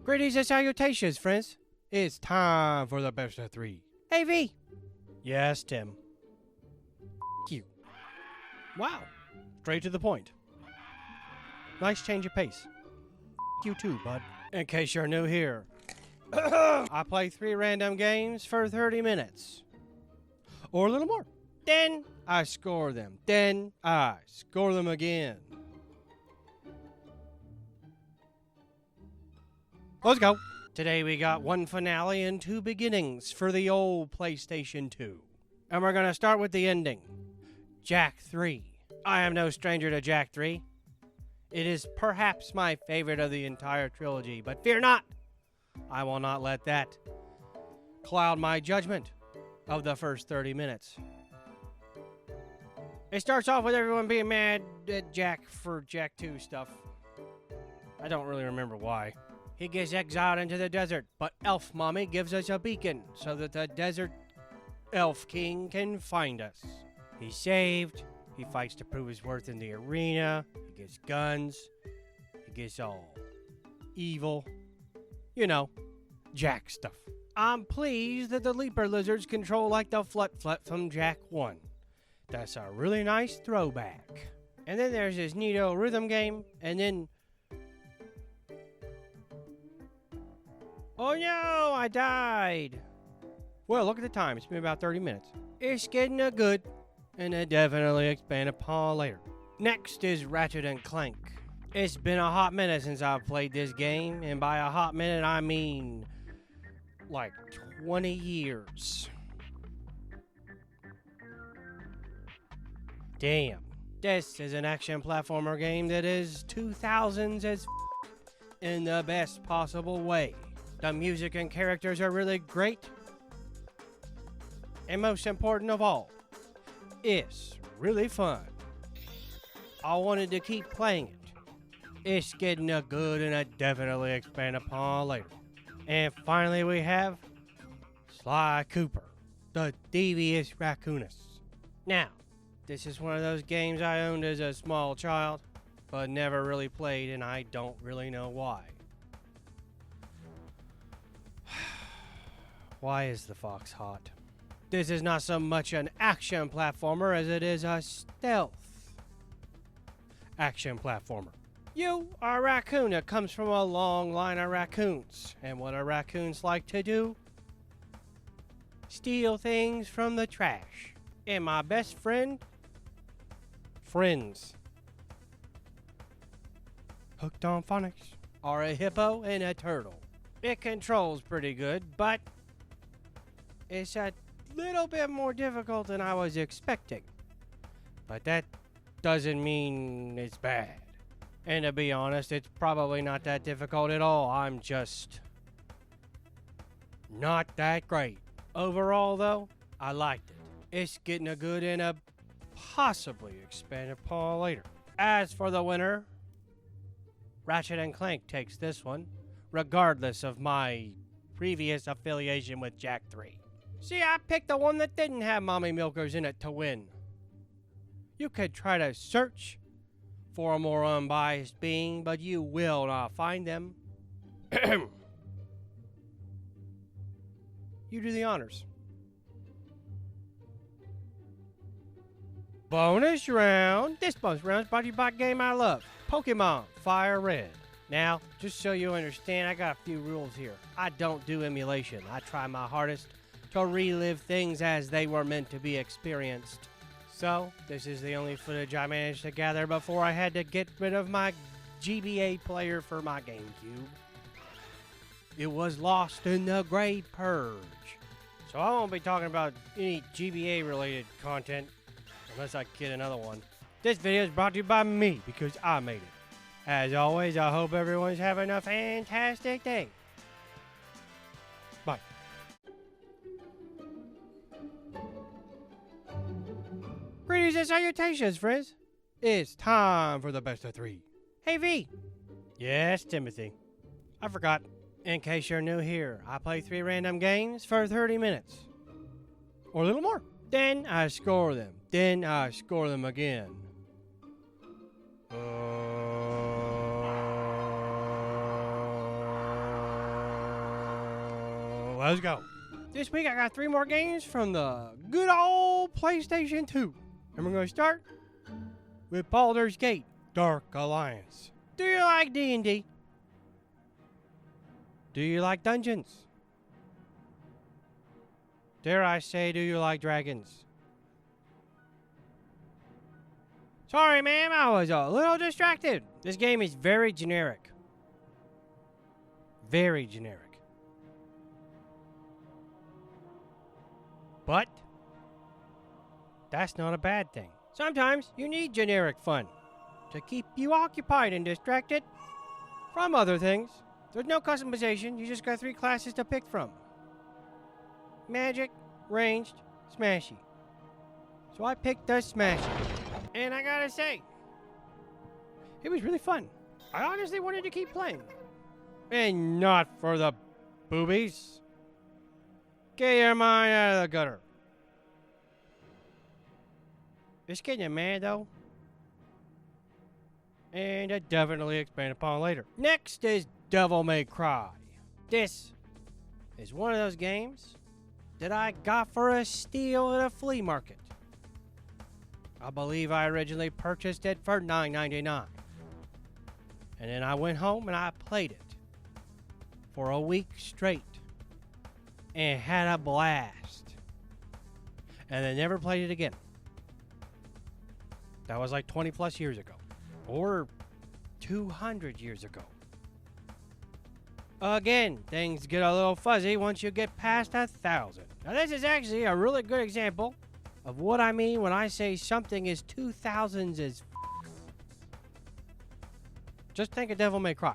Greetings and salutations, friends. It's time for the best of three. Hey, V. Yes, Tim. You. Wow. Straight to the point. Nice change of pace. You too, bud. In case you're new here, I play 3 random games for 30 minutes. Or a little more. Then I score them. Then I score them again. Let's go. Today we got 1 finale and 2 beginnings for the old PlayStation 2. And we're going to start with the ending. Jak 3. I am no stranger to Jak 3. It is perhaps my favorite of the entire trilogy, but fear not! I will not let that cloud my judgment of the first 30 minutes. It starts off with everyone being mad at Jak for Jak 2 stuff. I don't really remember why. He gets exiled into the desert, but Elf Mommy gives us a beacon so that the desert Elf King can find us. He's saved. He fights to prove his worth in the arena. He gets guns. He gets all evil. You know, Jak stuff. I'm pleased that the Leaper Lizards control like the Flut from Jak 1. That's a really nice throwback. And then there's this neato rhythm game, and then... Oh no, I died. Well, look at the time. It's been about 30 minutes. It's getting a good, and I definitely expand upon later. Next is Ratchet & Clank. It's been a hot minute since I've played this game, and by a hot minute, I mean like 20 years. Damn. This is an action platformer game that is 2000s as in the best possible way. The music and characters are really great. And most important of all, it's really fun. I wanted to keep playing it. It's getting a good and I definitely expand upon later. And finally we have Sly Cooper, the devious raccoonist. Now, this is one of those games I owned as a small child, but never really played, and I don't really know why. Why is the fox hot? This is not so much an action platformer as it is a stealth action platformer. You are a raccoon that comes from a long line of raccoons. And what do raccoons like to do? Steal things from the trash. And my best friends, hooked on phonics, are a hippo and a turtle. It controls pretty good, but it's a little bit more difficult than I was expecting. But that doesn't mean it's bad. And to be honest, it's probably not that difficult at all. I'm just not that great. Overall, though, I liked it. It's getting a good and a possibly expand upon later. As for the winner, Ratchet & Clank takes this one, regardless of my previous affiliation with Jak 3. See, I picked the one that didn't have mommy milkers in it to win. You could try to search for a more unbiased being, but you will not find them. You do the honors. Bonus round. This bonus round is brought to you by a game I love, Pokemon Fire Red. Now, just so you understand, I got a few rules here. I don't do emulation. I try my hardest to relive things as they were meant to be experienced. So, this is the only footage I managed to gather before I had to get rid of my GBA player for my GameCube. It was lost in the Great Purge. So I won't be talking about any GBA related content unless I get another one. This video is brought to you by me because I made it. As always, I hope everyone's having a fantastic day. Bye. Greetings and salutations, friends. It's time for the best of three. Hey, V. Yes, Timothy. I forgot. In case you're new here, I play 3 random games for 30 minutes. Or a little more. Then I score them. Then I score them again. let's go. This week I got 3 more games from the good old PlayStation 2. And we're going to start with Baldur's Gate Dark Alliance. Do you like D&D? Do you like dungeons? Dare I say, do you like dragons? Sorry, ma'am, I was a little distracted. This game is very generic. Very generic. But that's not a bad thing. Sometimes you need generic fun to keep you occupied and distracted from other things. There's no customization, you just got 3 classes to pick from. Magic, ranged, smashy. So I picked the smashy. And I gotta say, it was really fun. I honestly wanted to keep playing. And not for the boobies. Get your mind out of the gutter. It's getting you mad though. And I definitely expand upon later. Next is Devil May Cry. This is one of those games that I got for a steal at a flea market. I believe I originally purchased it for $9.99. And then I went home and I played it for a week straight and had a blast. And then never played it again. That was like 20 plus years ago. Or 200 years ago. Again, things get a little fuzzy once you get past 1,000. Now this is actually a really good example of what I mean when I say something is 2000s as Just think of Devil May Cry.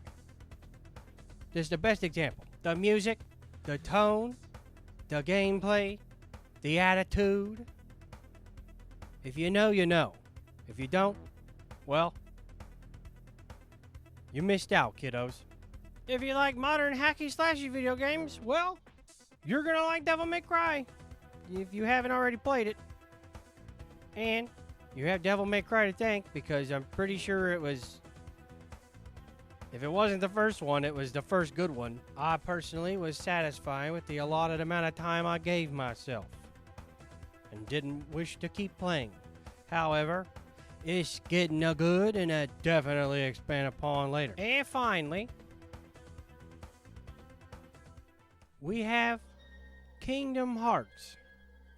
This is the best example. The music, the tone, the gameplay, the attitude. If you know, you know. If you don't, well, you missed out, kiddos. If you like modern hacky-slashy video games, well, you're gonna like Devil May Cry if you haven't already played it. And you have Devil May Cry to thank, because I'm pretty sure it was, if it wasn't the first one, it was the first good one. I personally was satisfied with the allotted amount of time I gave myself and didn't wish to keep playing. However, it's getting a good, and I definitely expand upon later. And finally, we have Kingdom Hearts.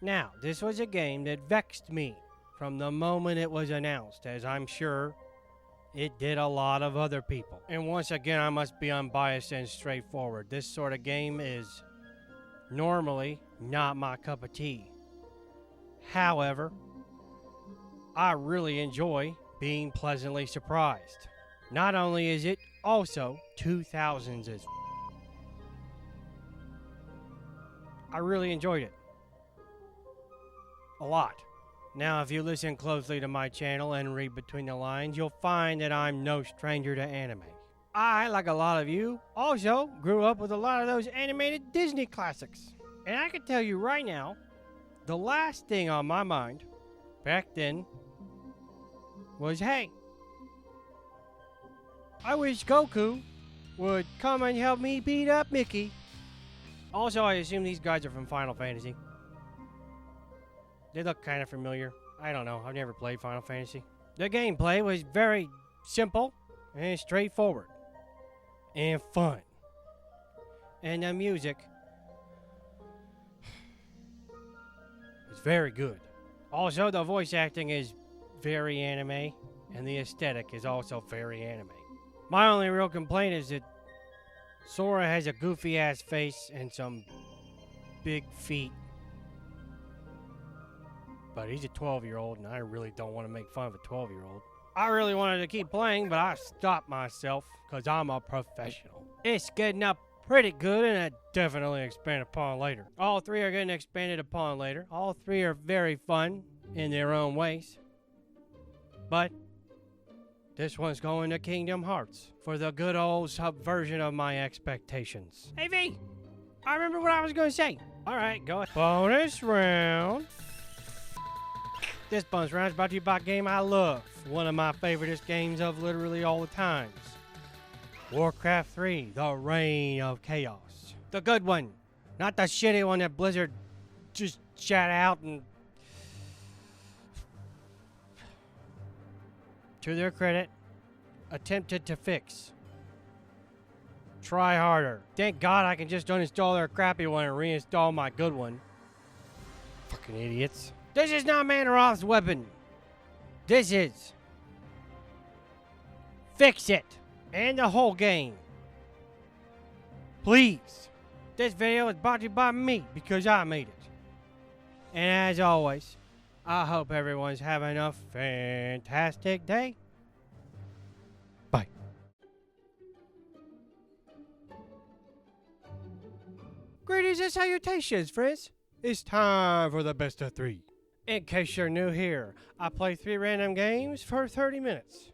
Now, this was a game that vexed me from the moment it was announced, as I'm sure it did a lot of other people. And once again, I must be unbiased and straightforward. This sort of game is normally not my cup of tea. However, I really enjoy being pleasantly surprised. Not only is it also 2000s as I really enjoyed it. A lot. Now, if you listen closely to my channel and read between the lines, you'll find that I'm no stranger to anime. I, like a lot of you, also grew up with a lot of those animated Disney classics. And I can tell you right now, the last thing on my mind back then was, hey, I wish Goku would come and help me beat up Mickey. Also, I assume these guys are from Final Fantasy. They look kind of familiar. I don't know. I've never played Final Fantasy. The gameplay was very simple and straightforward and fun. And the music is very good. Also, the voice acting is very anime, and the aesthetic is also very anime. My only real complaint is that Sora has a goofy ass face and some big feet. But he's a 12-year-old, and I really don't want to make fun of a 12-year-old. I really wanted to keep playing, but I stopped myself because I'm a professional. It's getting up pretty good, and I definitely expand upon later. All 3 are getting expanded upon later. All 3 are very fun in their own ways. But this one's going to Kingdom Hearts for the good old subversion of my expectations. Hey, V, I remember what I was going to say. All right, go ahead. Bonus round. This bonus round is brought to you by a game I love. One of my favoriteest games of literally all the times. Warcraft 3, The Reign of Chaos. The good one, Not the shitty one that Blizzard just shot out and... To their credit, attempted to fix. Try harder. Thank God I can just uninstall their crappy one and reinstall my good one. Fucking idiots. This is not Manaroth's weapon. This is. Fix it. And the whole game. Please. This video is brought to you by me because I made it. And as always, I hope everyone's having a fantastic day. Bye. Greetings and salutations, friends. It's time for the best of 3. In case you're new here, I play 3 random games for 30 minutes.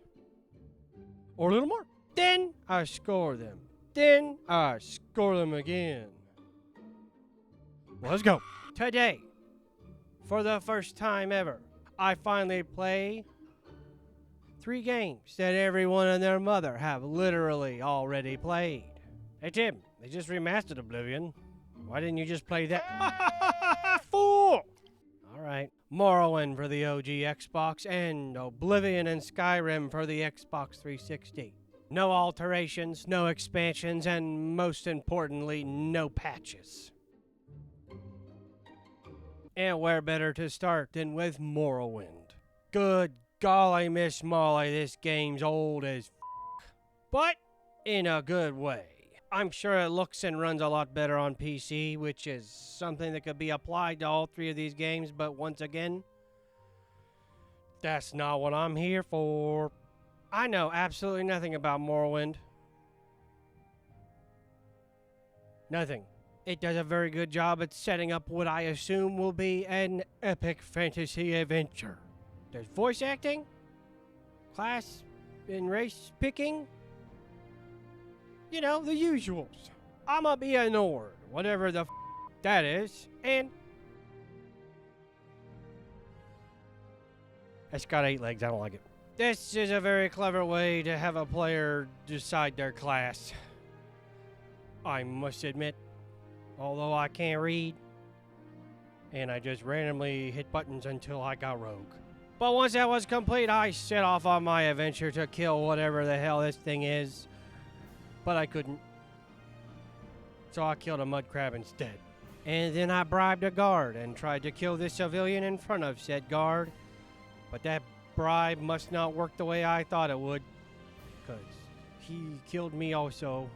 Or a little more. Then I score them. Then I score them again. Let's go. Today, for the first time ever, I finally play 3 games that everyone and their mother have literally already played. Hey Tim, they just remastered Oblivion. Why didn't you just play that? Fool! Alright. Morrowind for the OG Xbox and Oblivion and Skyrim for the Xbox 360. No alterations, no expansions, and most importantly, no patches. And where better to start than with Morrowind? Good golly, Miss Molly, this game's old as but in a good way. I'm sure it looks and runs a lot better on PC, which is something that could be applied to all 3 of these games, but once again, that's not what I'm here for. I know absolutely nothing about Morrowind. Nothing. It does a very good job at setting up what I assume will be an epic fantasy adventure. There's voice acting, class and race picking, you know, the usuals. I'ma be a Nord, whatever the that is, and it's got 8 legs, I don't like it. This is a very clever way to have a player decide their class. I must admit, although I can't read, and I just randomly hit buttons until I got rogue. But once that was complete, I set off on my adventure to kill whatever the hell this thing is. But I couldn't. So I killed a mud crab instead. And then I bribed a guard and tried to kill this civilian in front of said guard. But that bribe must not work the way I thought it would, because he killed me also.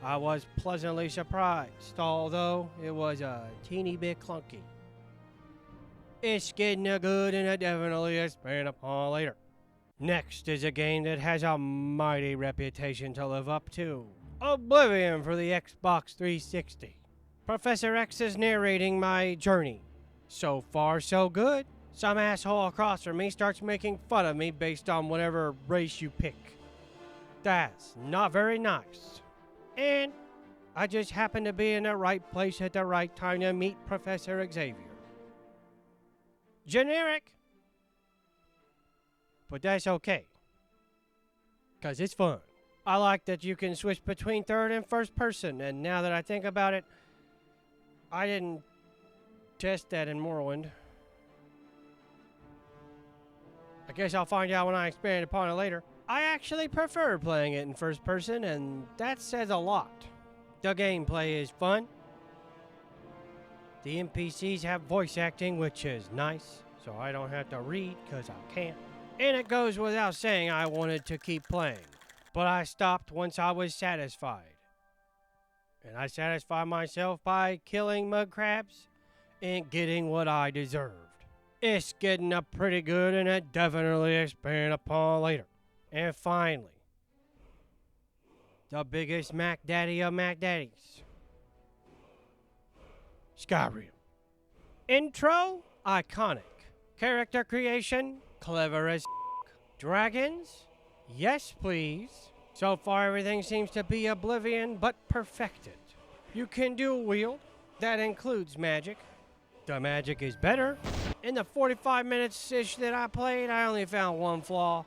I was pleasantly surprised, although it was a teeny bit clunky. It's getting a good and a definitely expand upon later. Next is a game that has a mighty reputation to live up to. Oblivion for the Xbox 360. Professor X is narrating my journey. So far, so good. Some asshole across from me starts making fun of me based on whatever race you pick. That's not very nice. And I just happen to be in the right place at the right time to meet Professor Xavier. Generic. But that's okay. 'Cause it's fun. I like that you can switch between third and first person, and now that I think about it, I didn't test that in Morrowind. I guess I'll find out when I expand upon it later. I actually prefer playing it in first person, and that says a lot. The gameplay is fun. The NPCs have voice acting, which is nice, so I don't have to read because I can't. And it goes without saying I wanted to keep playing, but I stopped once I was satisfied. And I satisfied myself by killing mud crabs and getting what I deserved. It's getting up pretty good, and it definitely expand upon later. And finally, the biggest Mac Daddy of Mac Daddies. Skyrim. Intro, iconic. Character creation, clever as dragons, yes please. So far everything seems to be Oblivion, but perfected. You can dual wield, that includes magic. The magic is better. In the 45 minutes-ish that I played, I only found one flaw.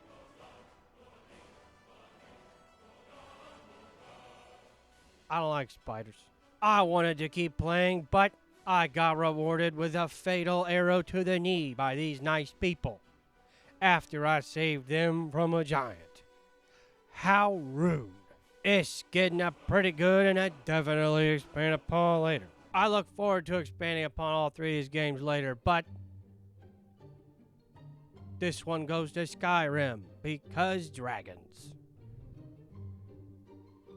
I don't like spiders. I wanted to keep playing, but I got rewarded with a fatal arrow to the knee by these nice people after I saved them from a giant. How rude. It's getting up pretty good, and I definitely expand upon later. I look forward to expanding upon all three of these games later, but this one goes to Skyrim because dragons.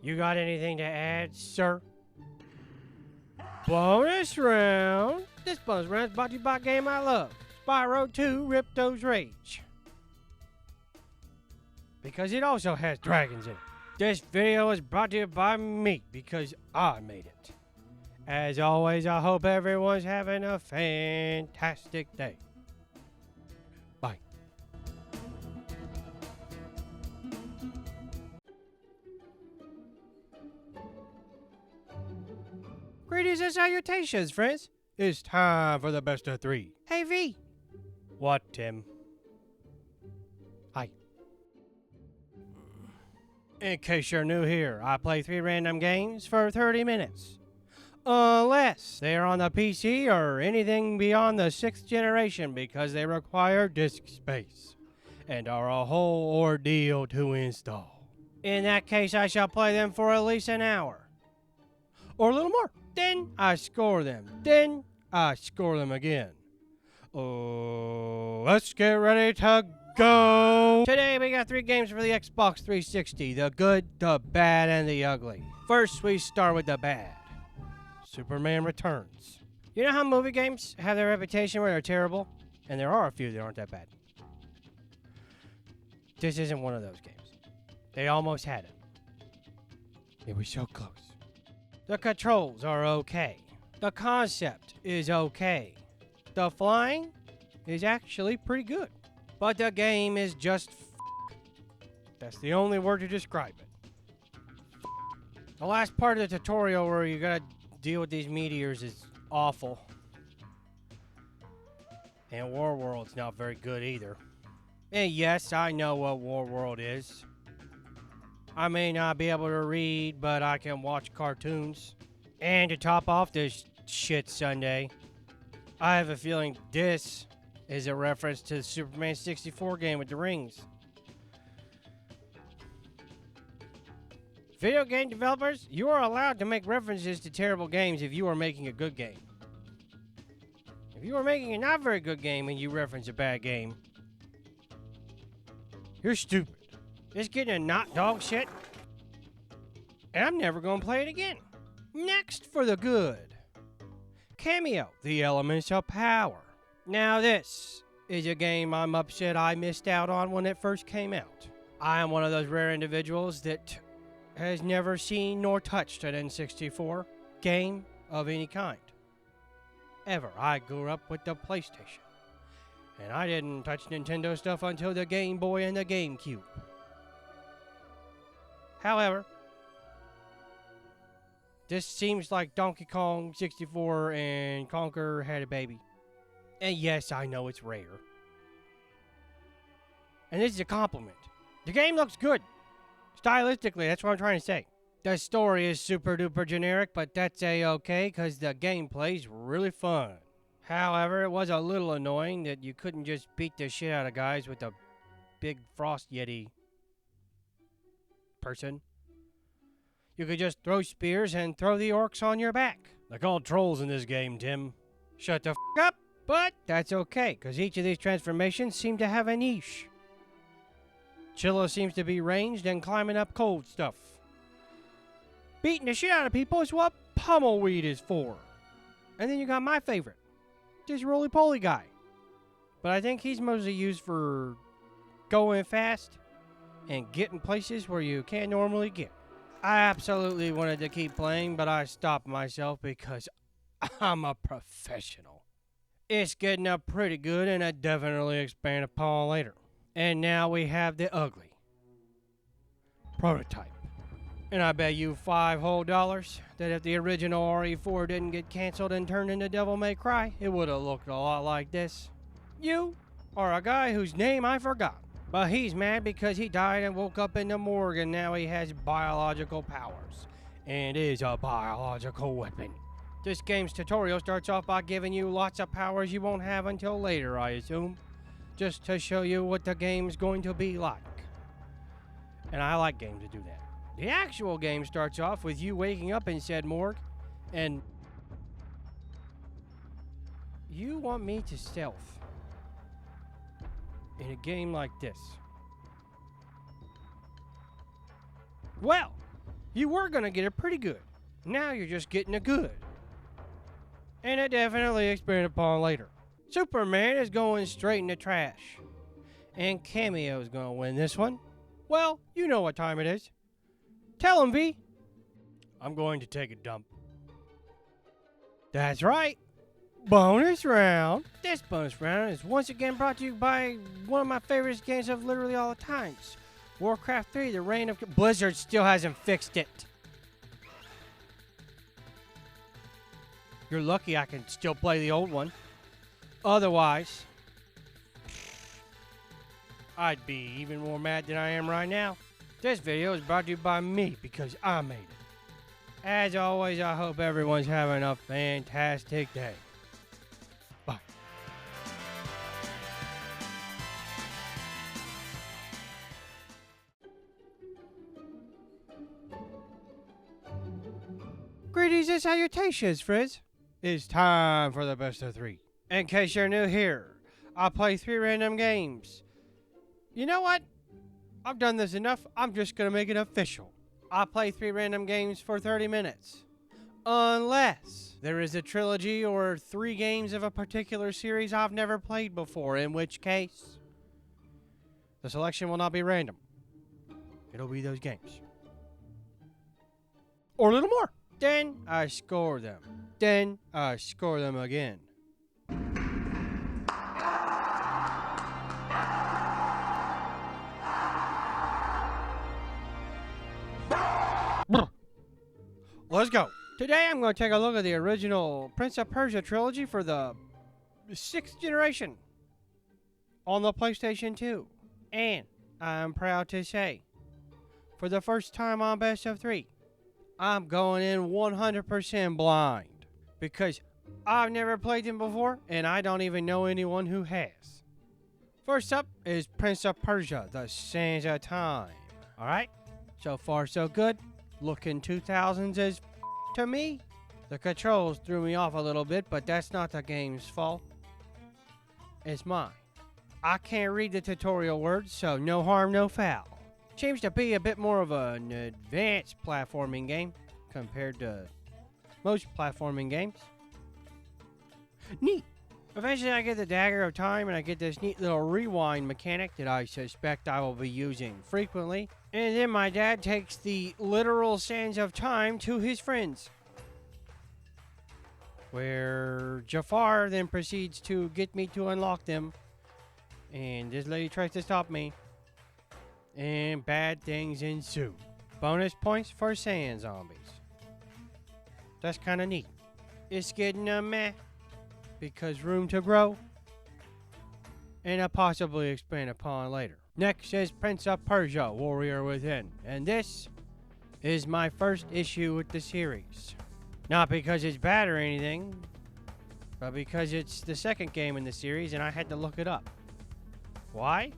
You got anything to add, sir? Bonus round. This bonus round is brought to you by a game I love, Spyro 2 Ripto's Rage. Because it also has dragons in it. This video is brought to you by me because I made it. As always, I hope everyone's having a fantastic day. Bye. Greetings and salutations, friends. It's time for the best of three. Hey, V. What, Tim? Hi. In case you're new here, I play 3 random games for 30 minutes. Unless they're on the PC or anything beyond the 6th generation because they require disk space and are a whole ordeal to install. In that case, I shall play them for at least an hour. Or a little more. Then I score them. Then I score them again. Oh, let's get ready to go. Today we got 3 games for the Xbox 360. The good, the bad, and the ugly. First, we start with the bad. Superman Returns. You know how movie games have their reputation where they're terrible? And there are a few that aren't that bad. This isn't one of those games. They almost had it. It was so close. The controls are okay. The concept is okay. The flying is actually pretty good. But the game is just That's the only word to describe it. The last part of the tutorial where you gotta deal with these meteors is awful. And Warworld's not very good either. And yes, I know what Warworld is. I may not be able to read, but I can watch cartoons. And to top off this shit Sunday, I have a feeling this is a reference to the Superman 64 game with the rings. Video game developers, you are allowed to make references to terrible games if you are making a good game. If you are making a not very good game and you reference a bad game, you're stupid. It's getting a not dog shit, and I'm never going to play it again. Next for the good. Cameo, The Elements of Power. Now this is a game I'm upset I missed out on when it first came out. I am one of those rare individuals that has never seen nor touched an N64 game of any kind. Ever. I grew up with the PlayStation. And I didn't touch Nintendo stuff until the Game Boy and the GameCube. However, this seems like Donkey Kong 64 and Conker had a baby. And yes, I know it's rare. And this is a compliment. The game looks good. Stylistically, that's what I'm trying to say. The story is super duper generic, but that's a-okay because the gameplay's really fun. However, it was a little annoying that you couldn't just beat the shit out of guys with a big frost yeti person. You could just throw spears and throw the orcs on your back. They're called trolls in this game, Tim. Shut the f*** up! But that's okay, because each of these transformations seem to have a niche. Chilla seems to be ranged and climbing up cold stuff. Beating the shit out of people is what pummelweed is for. And then you got my favorite, this roly-poly guy. But I think he's mostly used for going fast and getting places where you can't normally get. I absolutely wanted to keep playing, but I stopped myself because I'm a professional. It's getting up pretty good, and I definitely expand upon later. And now we have the ugly prototype. And I bet you $5 whole that if the original RE4 didn't get canceled and turned into Devil May Cry, it would have looked a lot like this. You are a guy whose name I forgot, but he's mad because he died and woke up in the morgue and now he has biological powers. and is a biological weapon. This game's tutorial starts off by giving you lots of powers you won't have until later, I assume, just to show you what the game's going to be like. And I like games that do that. The actual game starts off with you waking up in said morgue, and you want me to stealth in a game like this. Well, you were gonna get it pretty good. Now you're just getting it good. And it definitely expanded upon later. Superman is going straight in the trash. And Cameo is gonna win this one. Well, you know what time it is. Tell him, V. I'm going to take a dump. That's right. Bonus round. This bonus round is once again brought to you by one of my favorite games of literally all the times. Warcraft 3, The Reign of... Blizzard still hasn't fixed it. You're lucky I can still play the old one. Otherwise, I'd be even more mad than I am right now. This video is brought to you by me because I made it. As always, I hope everyone's having a fantastic day. Bye. Greetings and salutations, friends. It's time for the best of 3. In case you're new here, I play 3 random games. You know what? I've done this enough. I'm just going to make it official. I play 3 random games for 30 minutes. Unless there is a trilogy or 3 games of a particular series I've never played before, in which case the selection will not be random. It'll be those games. Or a little more. Then I score them. Then I score them again. Let's go. Today I'm going to take a look at the original Prince of Persia trilogy for the 6th generation on the PlayStation 2. And I'm proud to say, for the first time on Best of 3, I'm going in 100% blind because I've never played them before and I don't even know anyone who has. First up is Prince of Persia, The Sands of Time. Alright, so far so good. Looking 2000s as to me. The controls threw me off a little bit, but that's not the game's fault. It's mine. I can't read the tutorial words, so no harm, no foul. Seems to be a bit more of an advanced platforming game compared to most platforming games. Neat. Eventually I get the Dagger of Time and I get this neat little rewind mechanic that I suspect I will be using frequently. And then my dad takes the literal Sands of Time to his friends, where Jafar then proceeds to get me to unlock them. And this lady tries to stop me. And bad things ensue. Bonus points for sand zombies. That's kind of neat. It's getting a meh, because room to grow, and I'll possibly expand upon later. Next is Prince of Persia, Warrior Within, and this is my first issue with the series. Not because it's bad or anything, but because it's the second game in the series and I had to look it up. Why?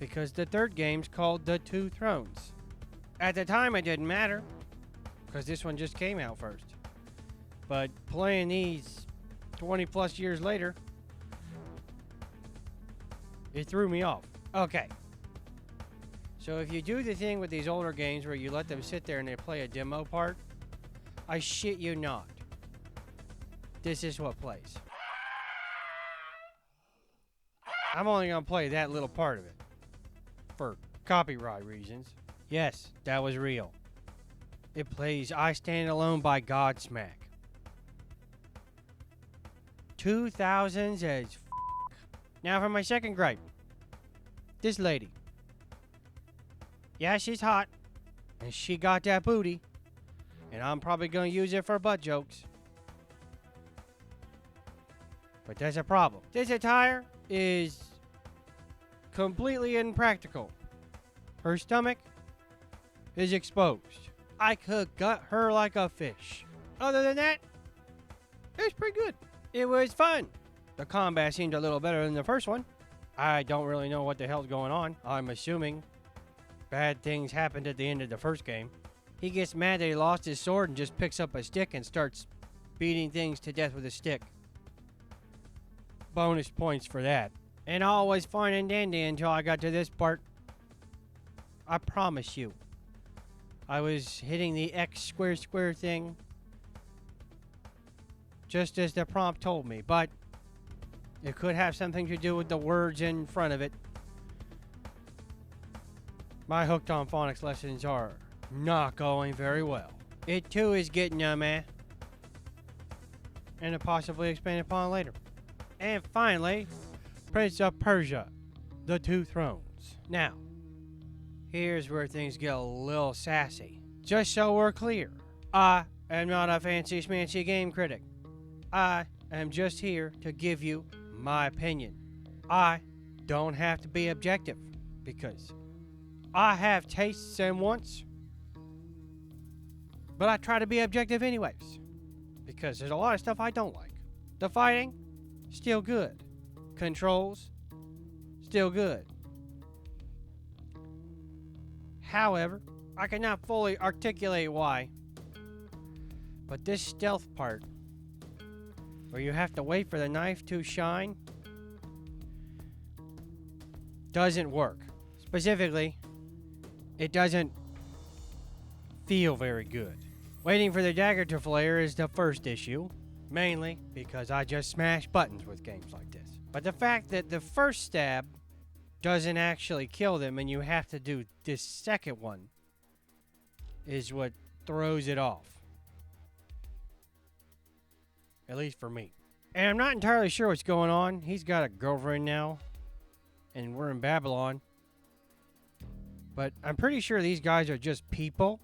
Because the third game's called The Two Thrones. At the time it didn't matter, because this one just came out first. But playing these 20 plus years later, it threw me off. Okay. So if you do the thing with these older games where you let them sit there and they play a demo part, I shit you not, this is what plays. I'm only going to play that little part of it for copyright reasons. Yes, that was real. It plays I Stand Alone by Godsmack. 2000s as f***. Now for my second gripe. This lady. Yeah, she's hot. And she got that booty. And I'm probably going to use it for butt jokes. But there's a problem. This attire is completely impractical. Her stomach is exposed. I could gut her like a fish. Other than that, it was pretty good. It was fun. The combat seemed a little better than the first one. I don't really know what the hell's going on. I'm assuming bad things happened at the end of the first game. He gets mad that he lost his sword and just picks up a stick and starts beating things to death with a stick. Bonus points for that. And all was fine and dandy until I got to this part. I promise you. I was hitting the X square thing just as the prompt told me, but it could have something to do with the words in front of it. My hooked on phonics lessons are not going very well. It too is getting meh, and to possibly expand upon later. And finally, Prince of Persia, The Two Thrones. Now, here's where things get a little sassy. Just so we're clear, I am not a fancy schmancy game critic. I am just here to give you my opinion. I don't have to be objective because I have tastes and wants, but I try to be objective anyways because there's a lot of stuff I don't like. The fighting, still good. Controls, still good. However, I cannot fully articulate why, but this stealth part, where you have to wait for the knife to shine, doesn't work. Specifically, it doesn't feel very good. Waiting for the dagger to flare is the first issue, mainly because I just smash buttons with games like this. But the fact that the first stab doesn't actually kill them and you have to do this second one is what throws it off. At least for me. And I'm not entirely sure what's going on. He's got a girlfriend now, and we're in Babylon. But I'm pretty sure these guys are just people.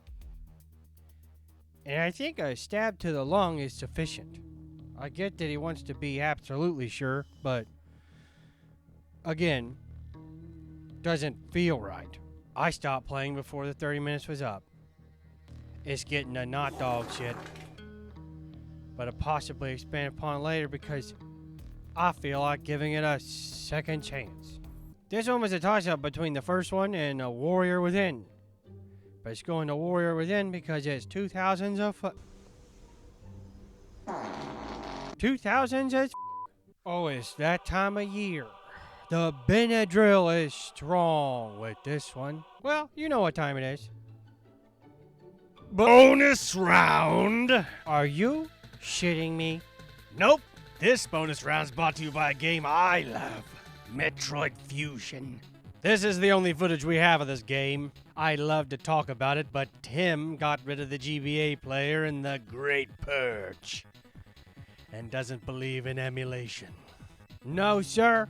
And I think a stab to the lung is sufficient. I get that he wants to be absolutely sure, but again, doesn't feel right. I stopped playing before the 30 minutes was up. It's getting a not dog shit, but I'll possibly expand upon later because I feel like giving it a second chance. This one was a toss-up between the first one and a Warrior Within. But it's going to Warrior Within because it's 2000s of 2000s as oh, it's that time of year. The Benadryl is strong with this one. Well, you know what time it is. Bonus round. Are you shitting me? Nope. This bonus round is brought to you by a game I love, Metroid Fusion. This is the only footage we have of this game. I love to talk about it, but Tim got rid of the GBA player in the Great Purge and doesn't believe in emulation. No, sir.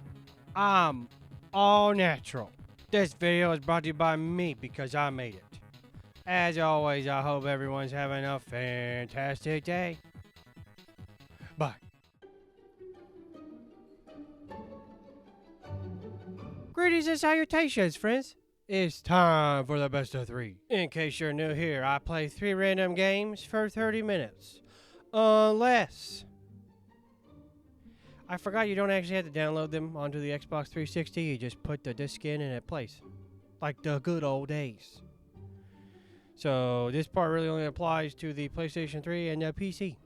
I'm all natural. This video is brought to you by me because I made it. As always, I hope everyone's having a fantastic day. Bye. Greetings and salutations, friends. It's time for the best of 3. In case you're new here, I play 3 random games for 30 minutes. Unless I forgot you don't actually have to download them onto the Xbox 360. You just put the disc in and it plays. Like the good old days. So this part really only applies to the PlayStation 3 and the PC.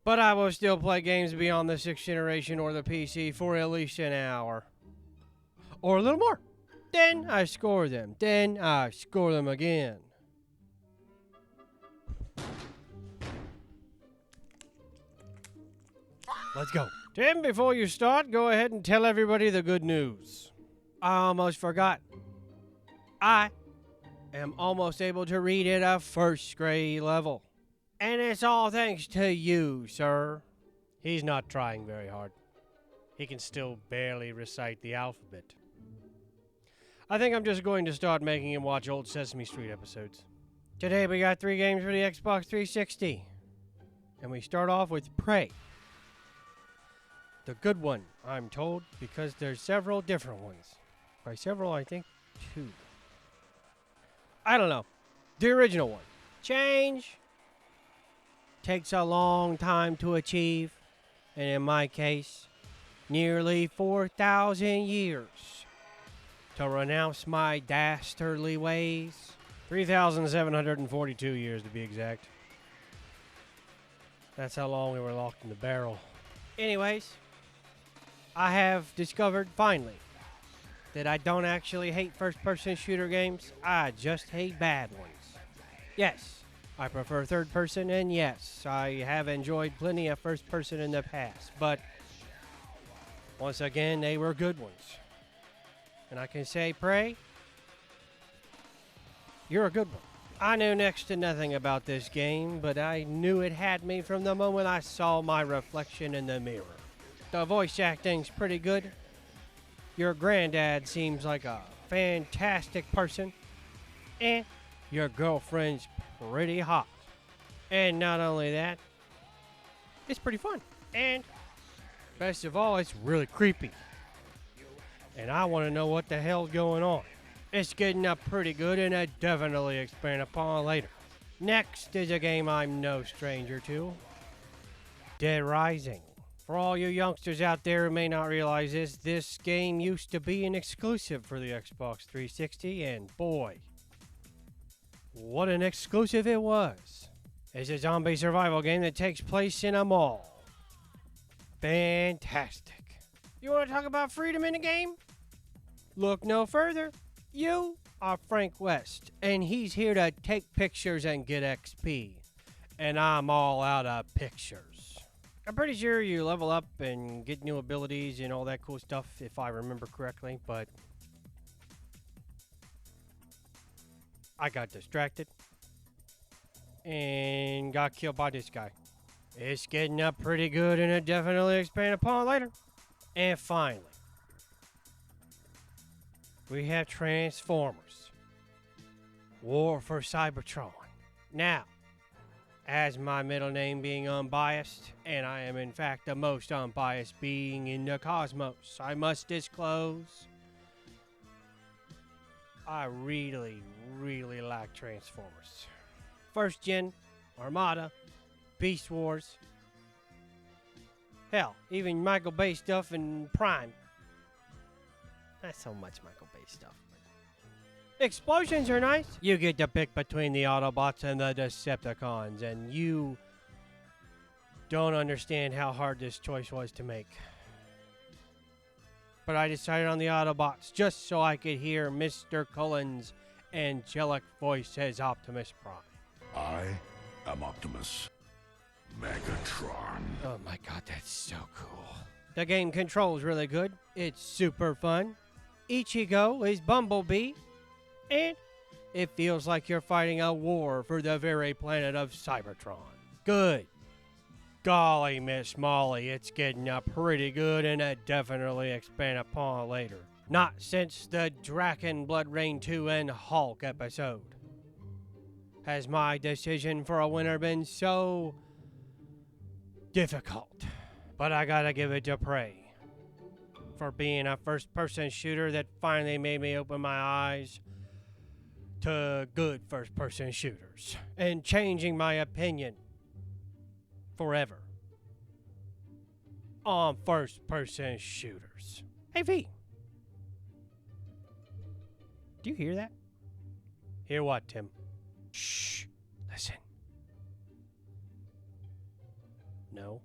But I will still play games beyond the 6th generation or the PC for at least an hour. Or a little more. Then I score them. Then I score them again. Let's go. Tim, before you start, go ahead and tell everybody the good news. I almost forgot. I am almost able to read at a 1st grade level. And it's all thanks to you, sir. He's not trying very hard. He can still barely recite the alphabet. I think I'm just going to start making him watch old Sesame Street episodes. Today we got 3 games for the Xbox 360. And we start off with Prey. The good one, I'm told, because there's several different ones. By several, I think 2. I don't know. The original one. Change takes a long time to achieve, and in my case, nearly 4,000 years to renounce my dastardly ways. 3,742 years to be exact. That's how long we were locked in the barrel. Anyways, I have discovered finally that I don't actually hate first-person shooter games. I just hate bad ones. Yes, I prefer third-person, and yes, I have enjoyed plenty of first-person in the past, but once again, they were good ones. And I can say, Prey, you're a good one. I knew next to nothing about this game, but I knew it had me from the moment I saw my reflection in the mirror. The voice acting's pretty good. Your granddad seems like a fantastic person. And your girlfriend's pretty hot. And not only that, it's pretty fun. And best of all, it's really creepy. And I want to know what the hell's going on. It's getting up pretty good, and I definitely expand upon later. Next is a game I'm no stranger to. Dead Rising. For all you youngsters out there who may not realize this game used to be an exclusive for the Xbox 360, and boy, what an exclusive it was. It's a zombie survival game that takes place in a mall. Fantastic. You want to talk about freedom in a game? Look no further. You are Frank West, and he's here to take pictures and get XP. And I'm all out of pictures. I'm pretty sure you level up and get new abilities and all that cool stuff, if I remember correctly, but I got distracted and got killed by this guy. It's getting up pretty good, and it definitely expand upon later. And finally, we have Transformers. War for Cybertron. Now, as my middle name being unbiased, and I am in fact the most unbiased being in the cosmos, I must disclose, I really, really like Transformers. First gen, Armada, Beast Wars, hell, even Michael Bay stuff in Prime. Not so much Michael Bay stuff. Explosions are nice. You get to pick between the Autobots and the Decepticons, and you don't understand how hard this choice was to make. But I decided on the Autobots just so I could hear Mr. Cullen's angelic voice as Optimus Prime. I am Optimus Megatron. Oh my god, that's so cool. The game controls really good. It's super fun. Ichigo is Bumblebee. And it feels like you're fighting a war for the very planet of Cybertron. Good. Golly, Miss Molly, it's getting up pretty good, and it definitely expand upon later. Not since the Draken Blood Rain 2 and Hulk episode has my decision for a winner been so difficult. But I gotta give it to Prey for being a first-person shooter that finally made me open my eyes to good first-person shooters and changing my opinion forever on first-person shooters. Hey, V. Do you hear that? Hear what, Tim? Shh. Listen. No.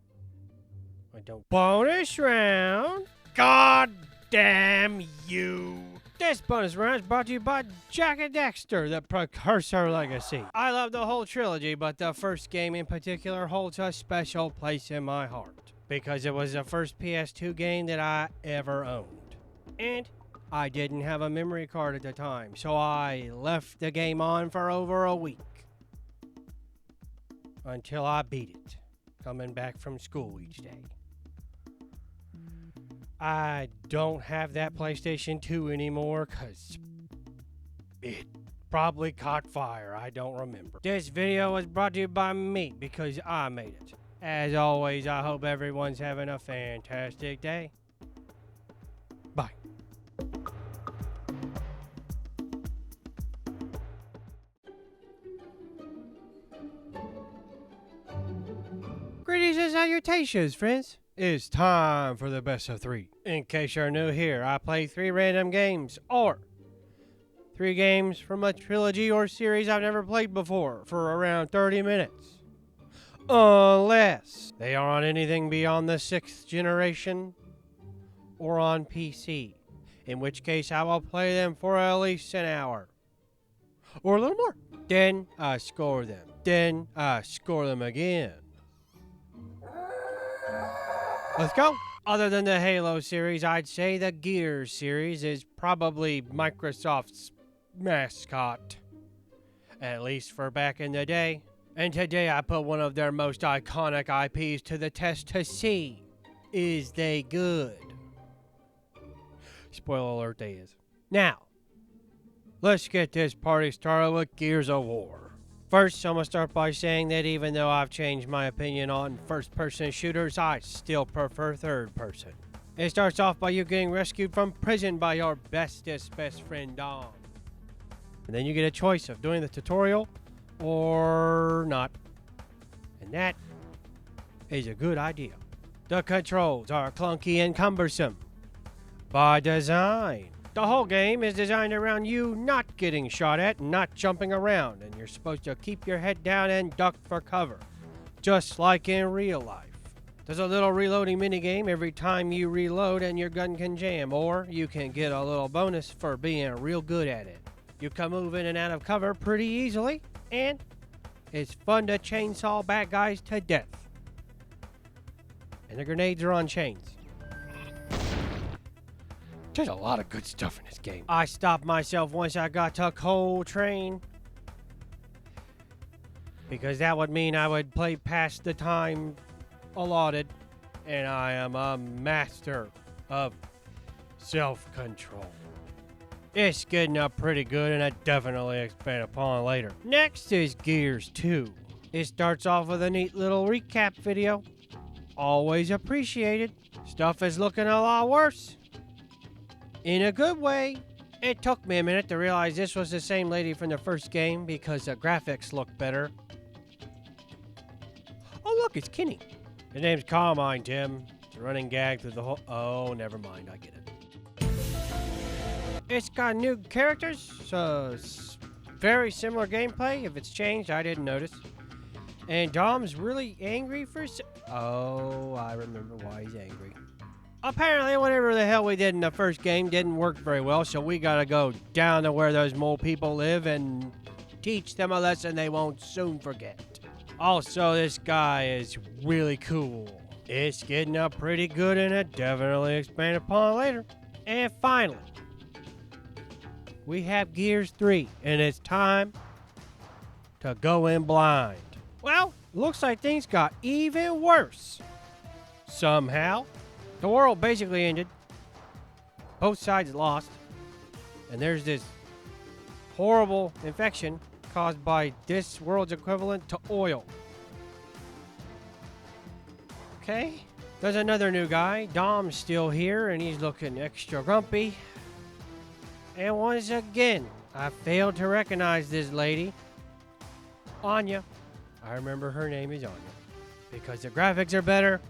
I don't. Bonus round. God damn you. This bonus round is brought to you by Jack and Dexter, the Precursor Legacy. I love the whole trilogy, but the first game in particular holds a special place in my heart because it was the first PS2 game that I ever owned. And I didn't have a memory card at the time, so I left the game on for over a week until I beat it, coming back from school each day. I don't have that PlayStation 2 anymore because it probably caught fire. I don't remember. This video was brought to you by me because I made it. As always, I hope everyone's having a fantastic day. Bye. Greetings and salutations, friends. It's time for the best of 3. In case you're new here, I play 3 random games, or 3 games from a trilogy or series I've never played before for around 30 minutes. Unless they are on anything beyond the 6th generation or on PC, in which case I will play them for at least an hour or a little more. Then I score them. Then I score them again. Let's go. Other than the Halo series, I'd say the Gears series is probably Microsoft's mascot. At least for back in the day. And today I put one of their most iconic IPs to the test to see, is they good? Spoiler alert, they is. Now, let's get this party started with Gears of War. First, I'm going to start by saying that even though I've changed my opinion on first-person shooters, I still prefer third-person. It starts off by you getting rescued from prison by your bestest best friend, Dom. And then you get a choice of doing the tutorial or not. And that is a good idea. The controls are clunky and cumbersome by design. The whole game is designed around you not getting shot at and not jumping around, and you're supposed to keep your head down and duck for cover, just like in real life. There's a little reloading minigame every time you reload and your gun can jam, or you can get a little bonus for being real good at it. You can move in and out of cover pretty easily, and it's fun to chainsaw bad guys to death. And the grenades are on chains. There's a lot of good stuff in this game. I stopped myself once I got to Coltrane, because that would mean I would play past the time allotted, and I am a master of self-control. It's getting up pretty good, and I definitely expand upon later. Next is Gears 2. It starts off with a neat little recap video. Always appreciated. Stuff is looking a lot worse. In a good way. It took me a minute to realize this was the same lady from the first game because the graphics look better. Oh look, it's Kenny. His name's Carmine, Tim. It's a running gag through the whole... Oh, never mind, I get it. It's got new characters, so it's very similar gameplay. If it's changed, I didn't notice. And Dom's really angry for... Oh, I remember why he's angry. Apparently, whatever the hell we did in the first game didn't work very well, so we gotta go down to where those mole people live and teach them a lesson they won't soon forget. Also, this guy is really cool. It's getting up pretty good, and it definitely expand upon later. And finally, we have Gears 3, and it's time to go in blind. Well, looks like things got even worse. Somehow. The world basically ended. Both sides lost. And there's this horrible infection caused by this world's equivalent to oil. Okay. There's another new guy. Dom's still here, and he's looking extra grumpy. And once again, I failed to recognize this lady. Anya. I remember her name is Anya. Because the graphics are better.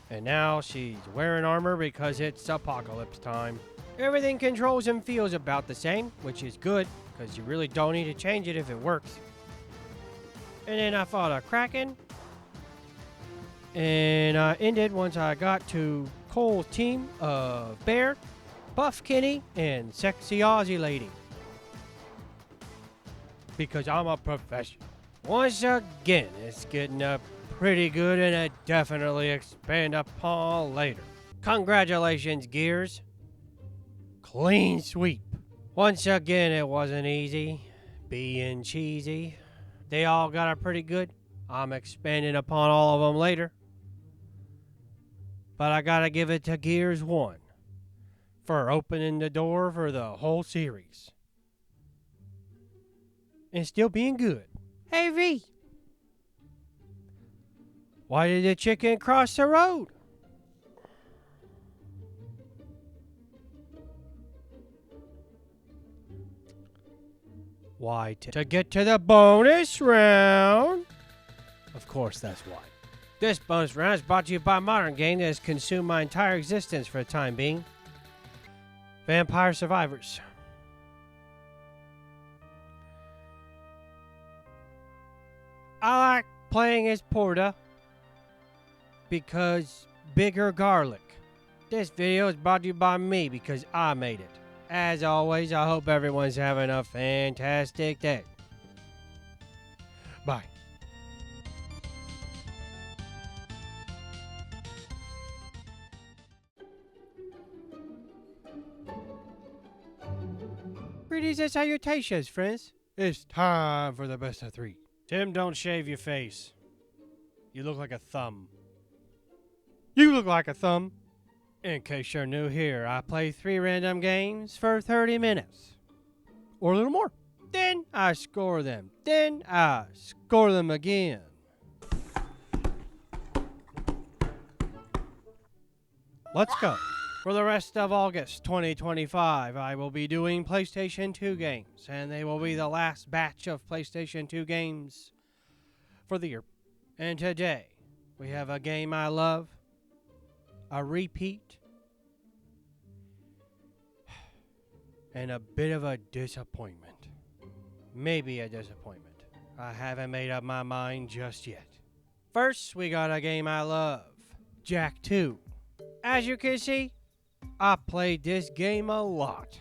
And now she's wearing armor because it's apocalypse time. Everything controls and feels about the same, which is good, because you really don't need to change it if it works. And then I fought a Kraken. And I ended once I got to Cole's team of Bear, Buff Kenny, and Sexy Aussie Lady. Because I'm a professional. Once again, it's getting up pretty good, and it definitely expand upon later. Congratulations, Gears. Clean sweep. Once again, it wasn't easy being cheesy. They all got it pretty good. I'm expanding upon all of them later. But I gotta give it to Gears 1 for opening the door for the whole series. And still being good. Hey, V. Why did the chicken cross the road? Why? To get to the bonus round. Of course, that's why. This bonus round is brought to you by a modern game that has consumed my entire existence for the time being. Vampire Survivors. I like playing as Porta because bigger garlic. This video is brought to you by me because I made it. As always, I hope everyone's having a fantastic day. Bye. Greetings and salutations, friends. It's time for the best of three. Tim, don't shave your face. You look like a thumb. You look like a thumb. In case you're new here, I play 3 random games for 30 minutes. Or a little more. Then I score them. Then I score them again. Let's go. For the rest of August 2025, I will be doing PlayStation 2 games, and they will be the last batch of PlayStation 2 games for the year. And today, we have a game I love, a repeat, and a bit of a disappointment. Maybe a disappointment. I haven't made up my mind just yet. First, we got a game I love, Jak 2. As you can see, I played this game a lot.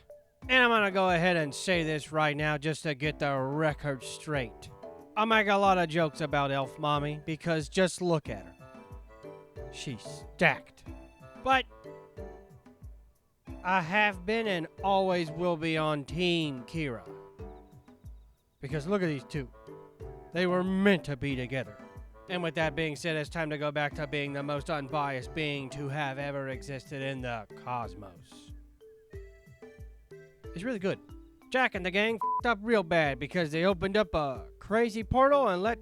And I'm gonna go ahead and say this right now just to get the record straight. I make a lot of jokes about Elf Mommy because just look at her. She's stacked. But I have been and always will be on Team Kira. Because look at these two. They were meant to be together. And with that being said, it's time to go back to being the most unbiased being to have ever existed in the cosmos. It's really good. Jak and the gang f***ed up real bad because they opened up a crazy portal and let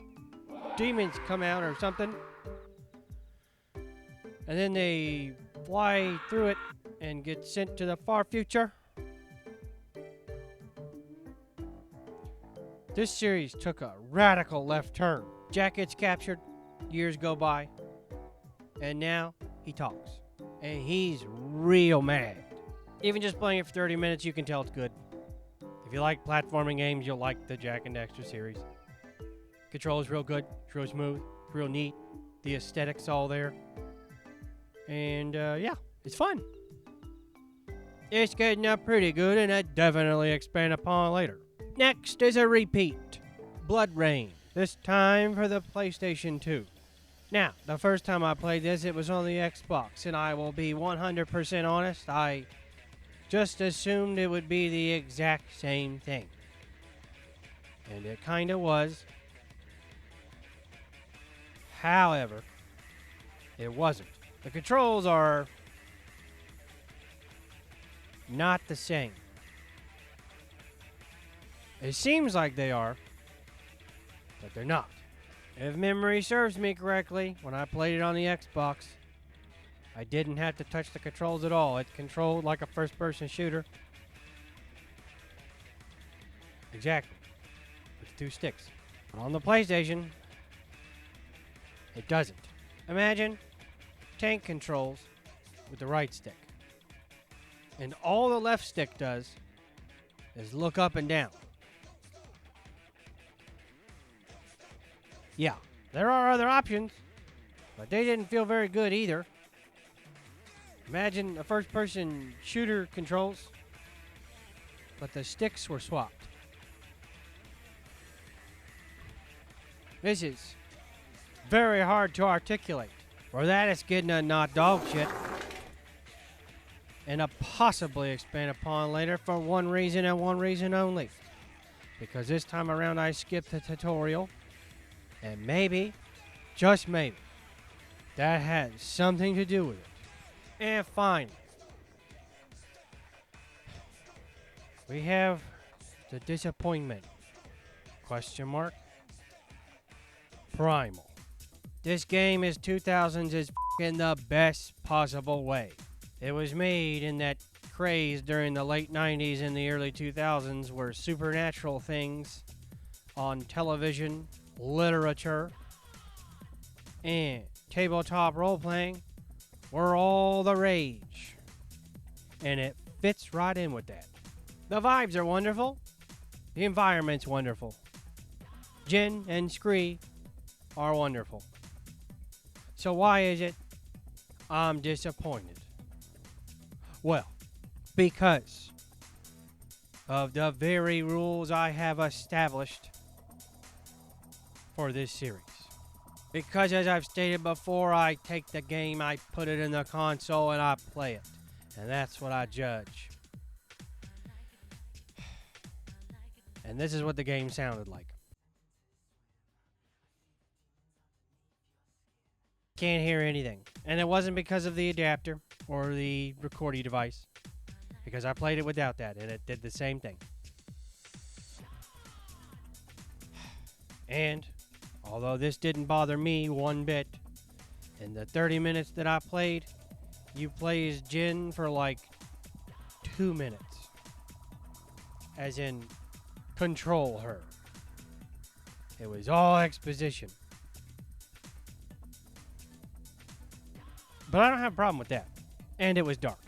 demons come out or something. And then they fly through it and get sent to the far future. This series took a radical left turn. Jak gets captured, years go by, and now he talks. And he's real mad. Even just playing it for 30 minutes, you can tell it's good. If you like platforming games, you'll like the Jak and Daxter series. Control is real good, it's real smooth, it's real neat. The aesthetic's all there. And yeah, it's fun. It's getting up pretty good, and I definitely expand upon later. Next is a repeat, Blood Rain. This time for the PlayStation 2. Now, the first time I played this, it was on the Xbox, and I will be 100% honest, I just assumed it would be the exact same thing. And it kinda was. However, it wasn't. The controls are not the same. It seems like they are, but they're not. If memory serves me correctly, when I played it on the Xbox, I didn't have to touch the controls at all. It controlled like a first-person shooter. Exactly. With 2 sticks. But on the PlayStation, it doesn't. Imagine tank controls with the right stick. And all the left stick does is look up and down. Yeah, there are other options, but they didn't feel very good either. Imagine a first-person shooter controls, but the sticks were swapped. This is very hard to articulate. For that, it's getting a not dog shit. And a possibly expand upon later for one reason and one reason only. Because this time around I skipped the tutorial. And maybe, just maybe, that has something to do with it. And finally, we have the disappointment. Question mark. Primal. This game is 2000s is in the best possible way. It was made in that craze during the late 90s and the early 2000s where supernatural things on television, literature, and tabletop role-playing were all the rage. And it fits right in with that. The vibes are wonderful. The environment's wonderful. Jin and Scree are wonderful. So why is it I'm disappointed? Well, because of the very rules I have established for this series. Because as I've stated before, I take the game, I put it in the console, and I play it. And that's what I judge. And this is what the game sounded like. Can't hear anything. And it wasn't because of the adapter or the recording device. Because I played it without that, and it did the same thing. And although this didn't bother me one bit, in the 30 minutes that I played, you play as Jin for like 2 minutes. As in, control her. It was all exposition. But I don't have a problem with that. And it was dark.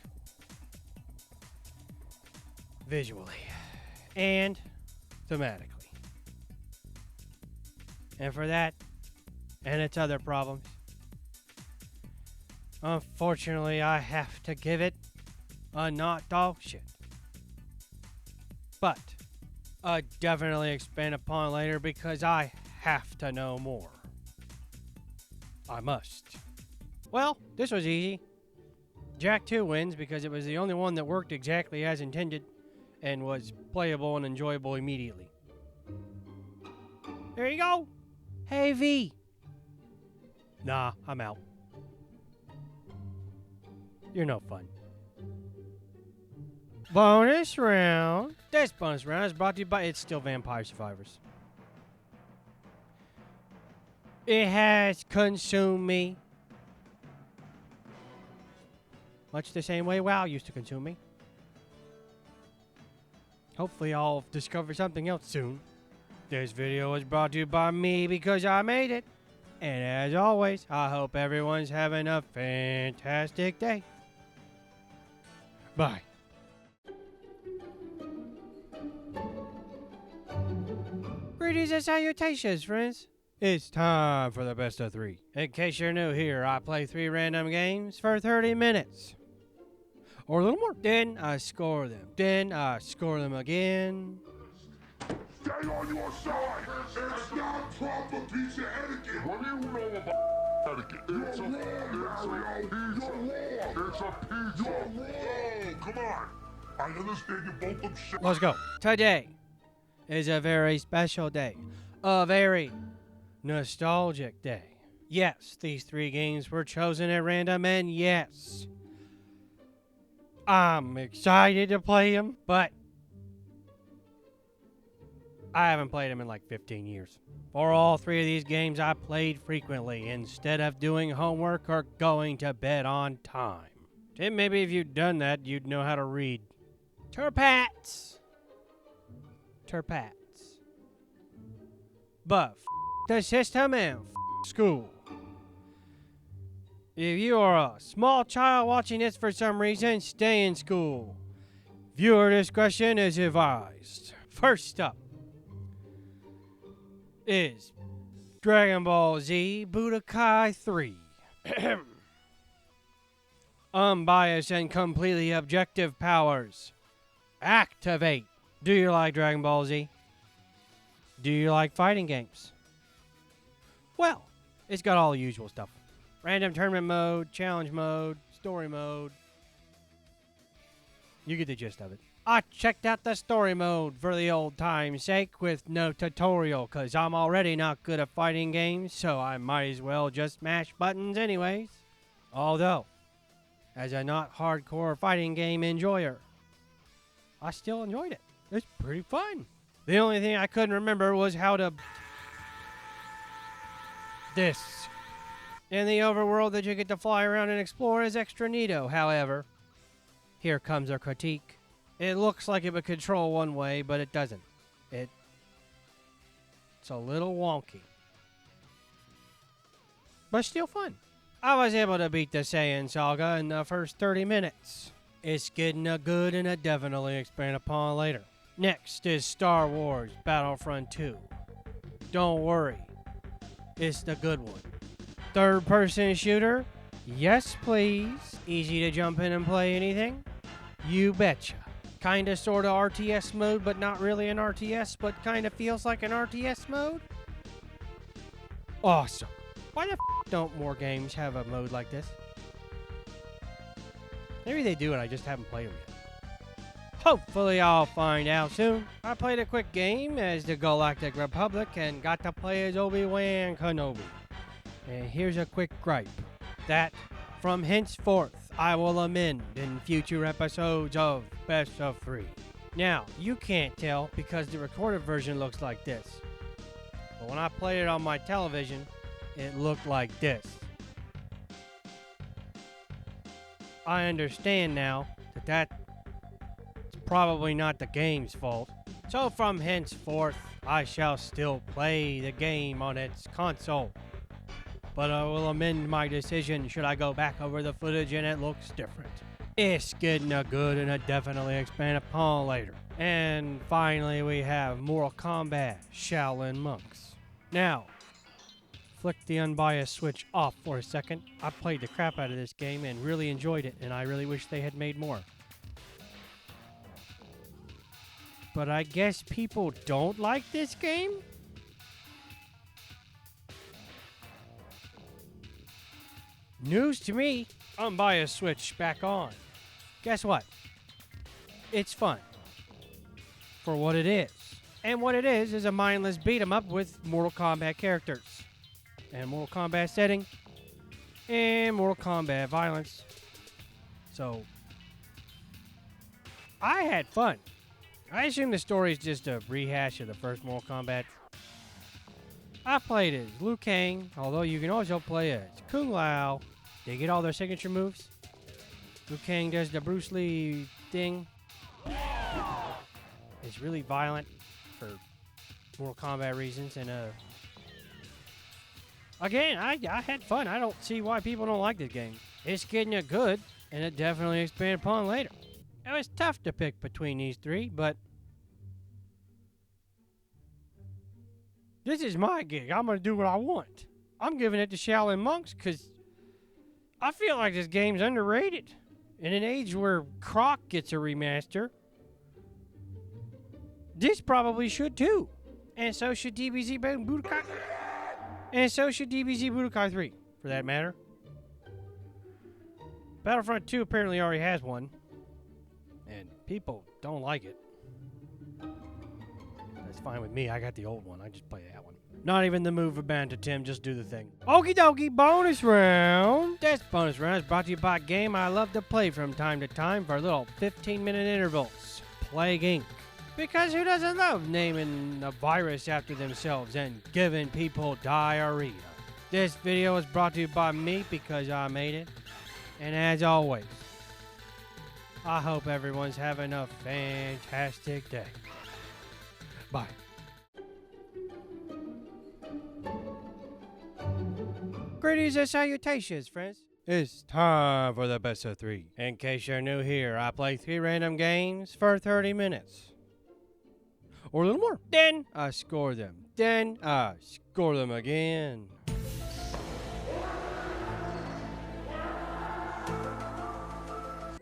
Visually. And thematically. And for that, and its other problems, unfortunately, I have to give it a not dog shit. But I'll definitely expand upon later because I have to know more. I must. Well, this was easy. Jack 2 wins because it was the only one that worked exactly as intended and was playable and enjoyable immediately. There you go. Hey, V. Nah, I'm out. You're no fun. Bonus round. This bonus round is brought to you by... It's still Vampire Survivors. It has consumed me. Much the same way WoW used to consume me. Hopefully I'll discover something else soon. This video was brought to you by me because I made it. And as always, I hope everyone's having a fantastic day. Bye. Greetings and salutations, friends. It's time for the best of 3. In case you're new here, I play 3 random games for 30 minutes. Or a little more. Then I score them. Then I score them again. Stay on your side! It's not proper pizza etiquette! What do you know about etiquette? It's a pizza! It's a pizza! Oh, come on! I understand you both them shit. Let's go. Today is a very special day. A very nostalgic day. Yes, these 3 games were chosen at random, and yes, I'm excited to play them, but I haven't played them in like 15 years. For all 3 of these games, I played frequently instead of doing homework or going to bed on time. And maybe if you'd done that, you'd know how to read. Terpats. But the system and school. If you are a small child watching this for some reason, stay in school. Viewer discretion is advised. First up is Dragon Ball Z Budokai 3. Unbiased and completely objective powers. Activate. Do you like Dragon Ball Z? Do you like fighting games? Well, it's got all the usual stuff. Random tournament mode, challenge mode, story mode. You get the gist of it. I checked out the story mode for the old time's sake with no tutorial, cause I'm already not good at fighting games, so I might as well just mash buttons anyways. Although, as a not hardcore fighting game enjoyer, I still enjoyed it. It's pretty fun. The only thing I couldn't remember was how to... This. In the overworld that you get to fly around and explore is extra neato. However, here comes a critique. It looks like it would control one way, but it doesn't. It's a little wonky. But still fun. I was able to beat the Saiyan Saga in the first 30 minutes. It's getting a good and a definitely expand upon later. Next is Star Wars Battlefront 2. Don't worry, it's the good one. Third-person shooter? Yes, please. Easy to jump in and play anything? You betcha. Kinda sorta RTS mode, but not really an RTS, but kinda feels like an RTS mode? Awesome. Why the don't more games have a mode like this? Maybe they do and I just haven't played them yet. Hopefully I'll find out soon. I played a quick game as the Galactic Republic and got to play as Obi-Wan Kenobi. And here's a quick gripe. That, from henceforth, I will amend in future episodes of Best of 3. Now, you can't tell because the recorded version looks like this. But when I played it on my television, it looked like this. I understand now that that's probably not the game's fault. So from henceforth, I shall still play the game on its console. But I will amend my decision should I go back over the footage and it looks different. It's getting a good and a definitely expand upon later. And finally we have Mortal Kombat Shaolin Monks. Now, flick the unbiased switch off for a second. I played the crap out of this game and really enjoyed it, and I really wish they had made more. But I guess people don't like this game? News to me. Unbiased switch back on. Guess what? It's fun. For what it is. And what it is a mindless beat 'em up with Mortal Kombat characters. And Mortal Kombat setting. And Mortal Kombat violence. So, I had fun. I assume the story is just a rehash of the first Mortal Kombat. I played as Liu Kang, although you can also play as Kung Lao. They get all their signature moves. Liu Kang does the Bruce Lee thing. It's really violent for Mortal Kombat reasons, and again, I had fun. I don't see why people don't like this game. It's getting a good, and it definitely expand upon later. It was tough to pick between these three, but this is my gig. I'm going to do what I want. I'm giving it to Shaolin Monks because I feel like this game's underrated. In an age where Croc gets a remaster, this probably should too. And so should DBZ Budokai. And so should DBZ Budokai 3, for that matter. Battlefront 2 apparently already has one. And people don't like it. That's fine with me. I got the old one. I just play that one. Not even the move of Banter Tim. Just do the thing. Okie dokie, bonus round. This bonus round is brought to you by a game I love to play from time to time for little 15-minute intervals. Plague Inc. Because who doesn't love naming a virus after themselves and giving people diarrhea? This video is brought to you by me because I made it. And as always, I hope everyone's having a fantastic day. Bye. Greetings and salutations, friends. It's time for the best of 3. In case you're new here, I play 3 random games for 30 minutes. Or a little more. Then I score them. Then I score them again.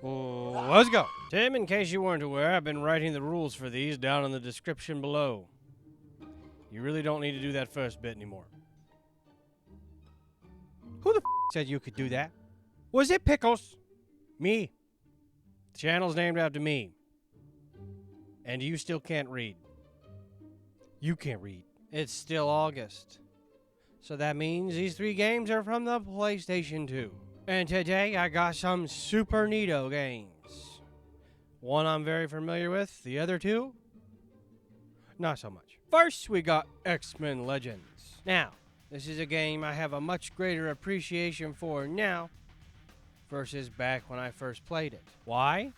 Let's go. Tim, in case you weren't aware, I've been writing the rules for these down in the description below. You really don't need to do that first bit anymore. Who the said you could do that? Was it Pickles? Me. The channel's named after me. And you still can't read. You can't read. It's still August. So that means these 3 games are from the PlayStation 2. And today I got some super neato games. One I'm very familiar with, the other 2, not so much. First, we got X-Men Legends. Now, this is a game I have a much greater appreciation for now versus back when I first played it. Why?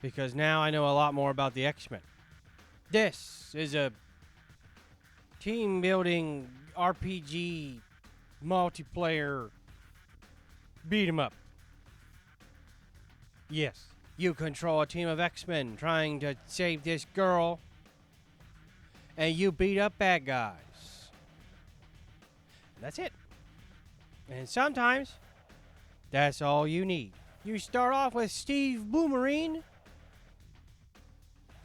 Because now I know a lot more about the X-Men. This is a team-building RPG multiplayer beat 'em up. Yes, you control a team of X-Men trying to save this girl, and you beat up bad guys. That's it. And sometimes, that's all you need. You start off with Steve Boomerang,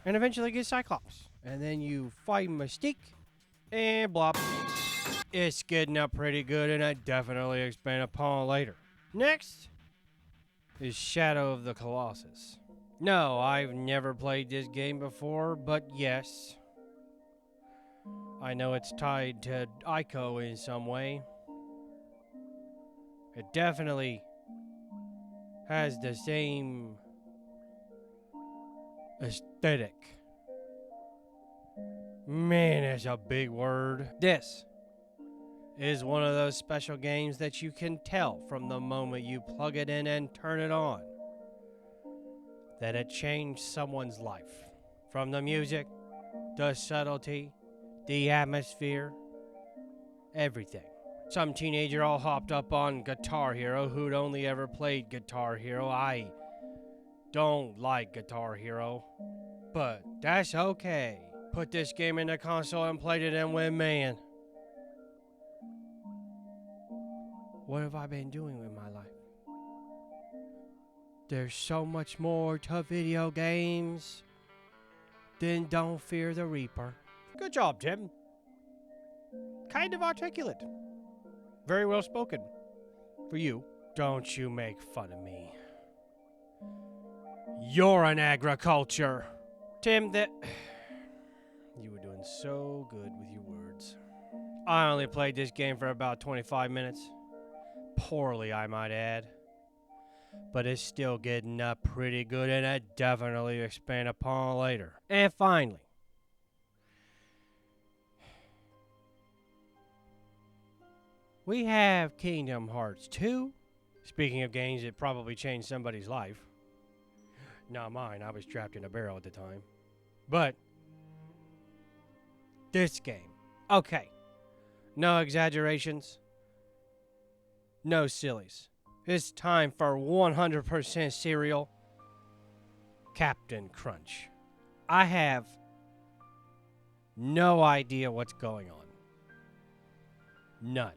and eventually get Cyclops. And then you fight Mystique, and blop. It's getting up pretty good, and I definitely expand upon later. Next is Shadow of the Colossus. No, I've never played this game before, but yes, I know it's tied to Ico in some way. It definitely has the same aesthetic. Man, that's a big word. This is one of those special games that you can tell from the moment you plug it in and turn it on that it changed someone's life. From the music, the subtlety, the atmosphere, everything. Some teenager all hopped up on Guitar Hero who'd only ever played Guitar Hero. I don't like Guitar Hero, but that's okay. Put this game in the console and played it and went, man, what have I been doing with my life? There's so much more to video games than Don't Fear the Reaper. Good job, Tim. Kind of articulate. Very well spoken. For you. Don't you make fun of me. You're an agriculture. Tim, that... You were doing so good with your words. I only played this game for about 25 minutes. Poorly, I might add. But it's still getting up pretty good, and I definitely expand upon later. And finally, we have Kingdom Hearts 2. Speaking of games that probably changed somebody's life. Not mine, I was trapped in a barrel at the time. But this game, okay, no exaggerations, no sillies. It's time for 100% cereal, Captain Crunch. I have no idea what's going on. None.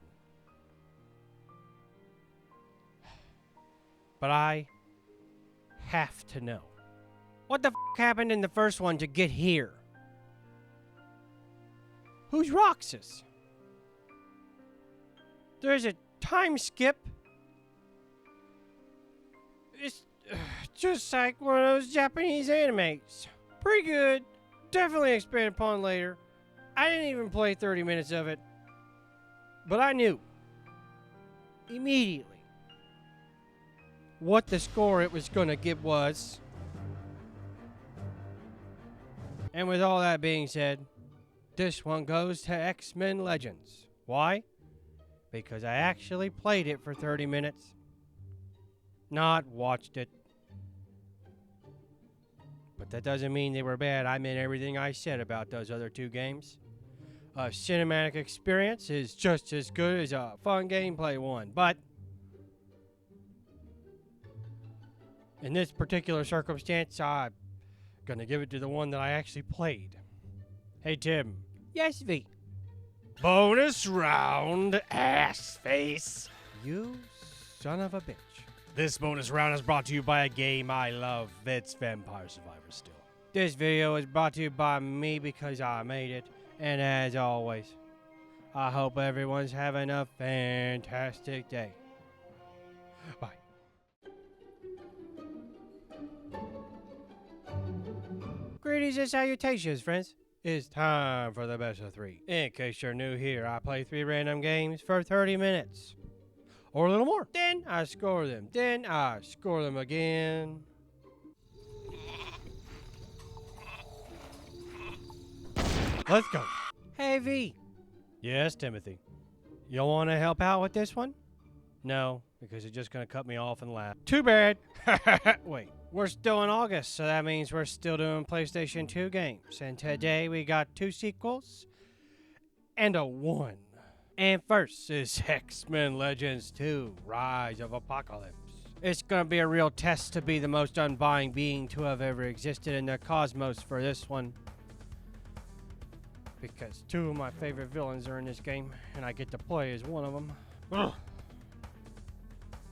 But I have to know. What the f*** happened in the first one to get here? Who's Roxas? There's a time skip. It's just like one of those Japanese animes. Pretty good. Definitely expand upon later. I didn't even play 30 minutes of it. But I knew immediately what the score it was going to give was. And with all that being said, this one goes to X-Men Legends. Why? Because I actually played it for 30 minutes. Not watched it. But that doesn't mean they were bad. I meant everything I said about those other two games. A cinematic experience is just as good as a fun gameplay one. But in this particular circumstance, I'm going to give it to the one that I actually played. Hey, Tim. Yes, V. Bonus round, ass face. You son of a bitch. This bonus round is brought to you by a game I love. It's Vampire Survivor still. This video is brought to you by me because I made it. And as always, I hope everyone's having a fantastic day. Bye. Greetings and salutations, friends. It's time for the best of 3. In case you're new here, I play 3 random games for 30 minutes. Or a little more. Then I score them. Then I score them again. Let's go. Hey, V. Yes, Timothy. You want to help out with this one? No, because you're just going to cut me off and laugh. Too bad. Wait, we're still in August, so that means we're still doing PlayStation 2 games. And today we got 2 sequels and a 1. And first is X-Men Legends 2, Rise of Apocalypse. It's gonna be a real test to be the most undying being to have ever existed in the cosmos for this one. Because two of my favorite villains are in this game, and I get to play as one of them. Ugh.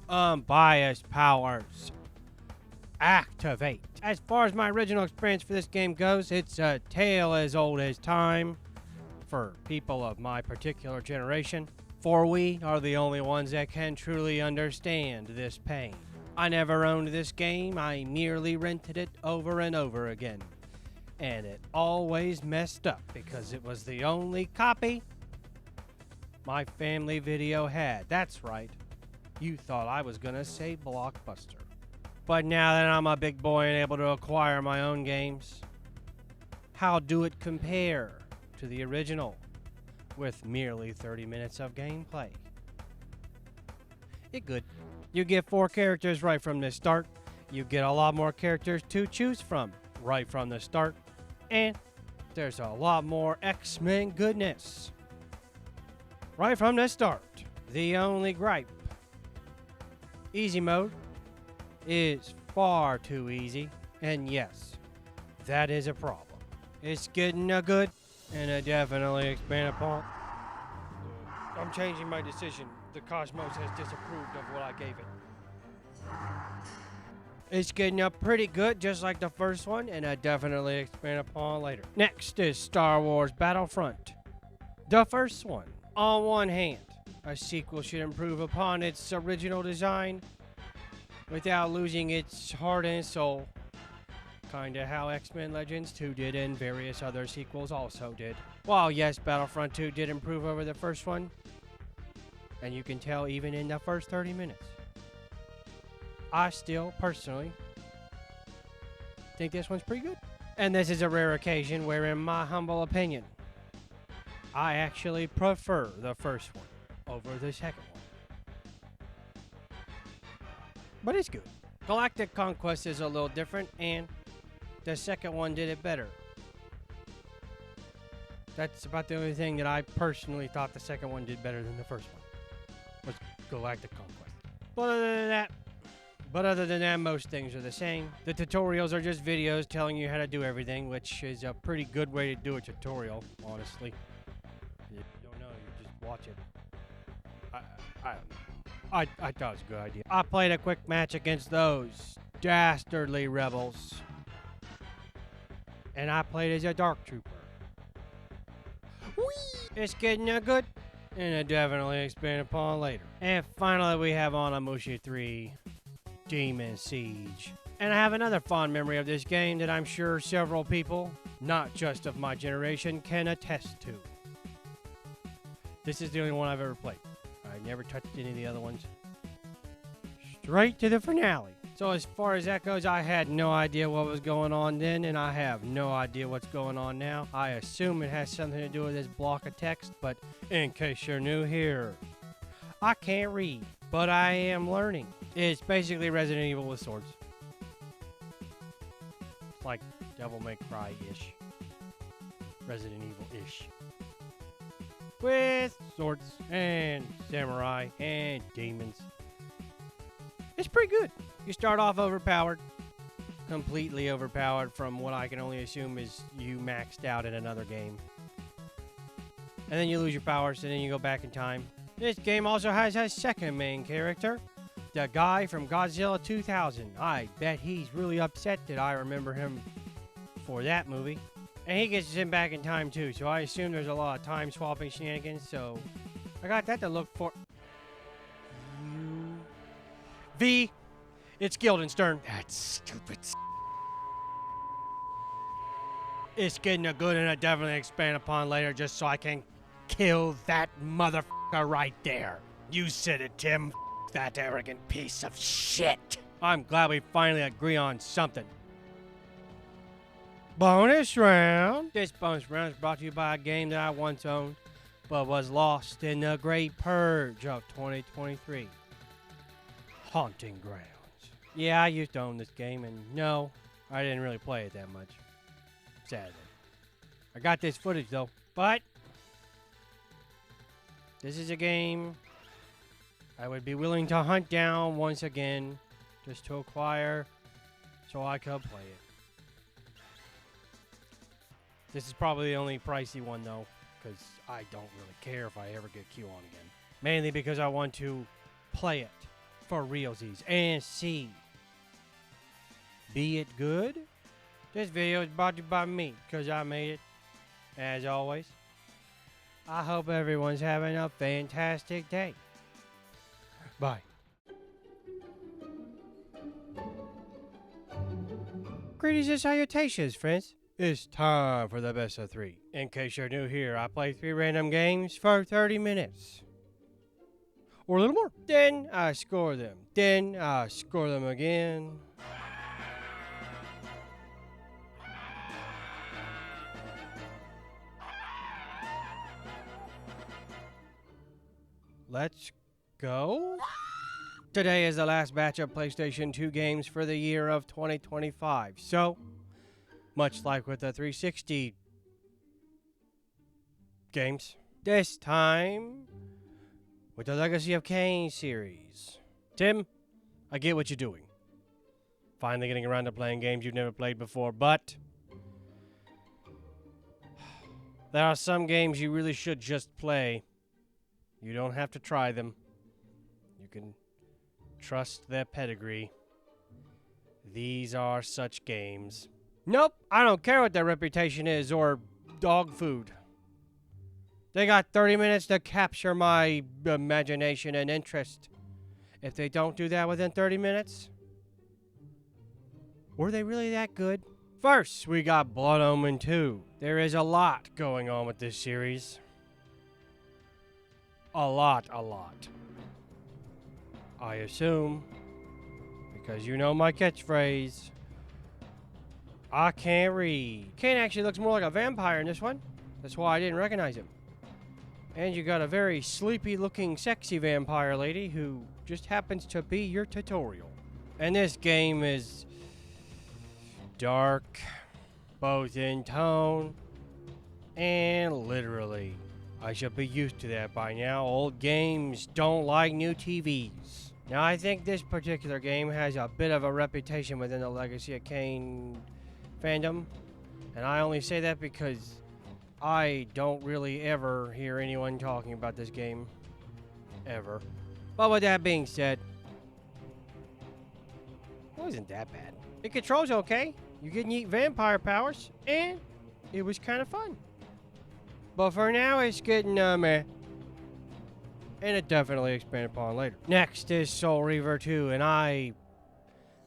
Unbiased powers. Activate. As far as my original experience for this game goes, it's a tale as old as time for people of my particular generation, for we are the only ones that can truly understand this pain. I never owned this game, I merely rented it over and over again. And it always messed up because it was the only copy my family video had. That's right. You thought I was gonna say Blockbuster. But now that I'm a big boy and able to acquire my own games, how do it compare to the original with merely 30 minutes of gameplay? It good. You get 4 characters right from the start. You get a lot more characters to choose from right from the start. And there's a lot more X-Men goodness right from the start. The only gripe, easy mode is far too easy, and yes, that is a problem. It's getting a good and a definitely expand upon. I'm changing my decision. The Cosmos has disapproved of what I gave it. It's getting up pretty good, just like the first one, and I definitely expand upon later. Next is Star Wars Battlefront. The first one. On one hand, a sequel should improve upon its original design without losing its heart and soul. Kinda how X-Men Legends 2 did and various other sequels also did. While yes, Battlefront 2 did improve over the first one, and you can tell even in the first 30 minutes, I still, personally, think this one's pretty good. And this is a rare occasion where, in my humble opinion, I actually prefer the first one over the second one. But it's good. Galactic Conquest is a little different, and the second one did it better. That's about the only thing that I personally thought the second one did better than the first one, was Galactic Conquest. But other than that, most things are the same. The tutorials are just videos telling you how to do everything, which is a pretty good way to do a tutorial, honestly. If you don't know, you just watch it. I don't know. I thought it was a good idea. I played a quick match against those dastardly rebels. And I played as a Dark Trooper. Whee! It's getting a good, and it definitely expand upon later. And finally we have Onimusha 3, Demon Siege. And I have another fond memory of this game that I'm sure several people, not just of my generation, can attest to. This is the only one I've ever played. I never touched any of the other ones. Straight to the finale. So as far as that goes, I had no idea what was going on then, and I have no idea what's going on now. I assume it has something to do with this block of text, but in case you're new here, I can't read, but I am learning. It's basically Resident Evil with swords. It's like Devil May Cry-ish. Resident Evil-ish. With swords and samurai and demons. It's pretty good. You start off overpowered. Completely overpowered from what I can only assume is you maxed out in another game. And then you lose your powers and then you go back in time. This game also has a second main character. The guy from Godzilla 2000. I bet he's really upset that I remember him for that movie. And he gets sent back in time too, so I assume there's a lot of time swapping shenanigans, so I got that to look for. V, it's Guildenstern. That stupid It's getting a good and I definitely expand upon later just so I can kill that motherfucker right there. You said it, Tim. That arrogant piece of shit. I'm glad we finally agree on something. Bonus round. This bonus round is brought to you by a game that I once owned, but was lost in the great purge of 2023. Haunting Grounds. Yeah, I used to own this game, and no, I didn't really play it that much. Sadly. I got this footage, though, but This is a game I would be willing to hunt down once again just to acquire so I could play it. This is probably the only pricey one, though, because I don't really care if I ever get Q on again. Mainly because I want to play it for realsies and see. Be it good? This video is brought to you by me, because I made it, as always. I hope everyone's having a fantastic day. Bye. Greetings and salutations, friends. It's time for the best of 3. In case you're new here, I play 3 random games for 30 minutes. Or a little more. Then I score them. Then I score them again. Let's go. Today is the last batch of PlayStation 2 games for the year of 2025. So, much like with the 360 games, this time with the Legacy of Kain series. Tim, I get what you're doing. Finally getting around to playing games you've never played before, but there are some games you really should just play. You don't have to try them. You can trust their pedigree. These are such games. Nope, I don't care what their reputation is or dog food. They got 30 minutes to capture my imagination and interest. If they don't do that within 30 minutes, were they really that good? First, we got Blood Omen 2. There is a lot going on with this series. A lot. I assume, because you know my catchphrase, I can't read. Kain actually looks more like a vampire in this one. That's why I didn't recognize him. And you got a very sleepy looking sexy vampire lady who just happens to be your tutorial. And this game is dark, both in tone and literally. I should be used to that by now. Old games don't like new TVs. Now, I think this particular game has a bit of a reputation within the Legacy of Kain fandom. And I only say that because I don't really ever hear anyone talking about this game. Ever. But with that being said, it wasn't that bad. The controls okay. You get neat vampire powers. And it was kind of fun. But for now, it's getting, meh. And it definitely expanded upon later. Next is Soul Reaver 2, and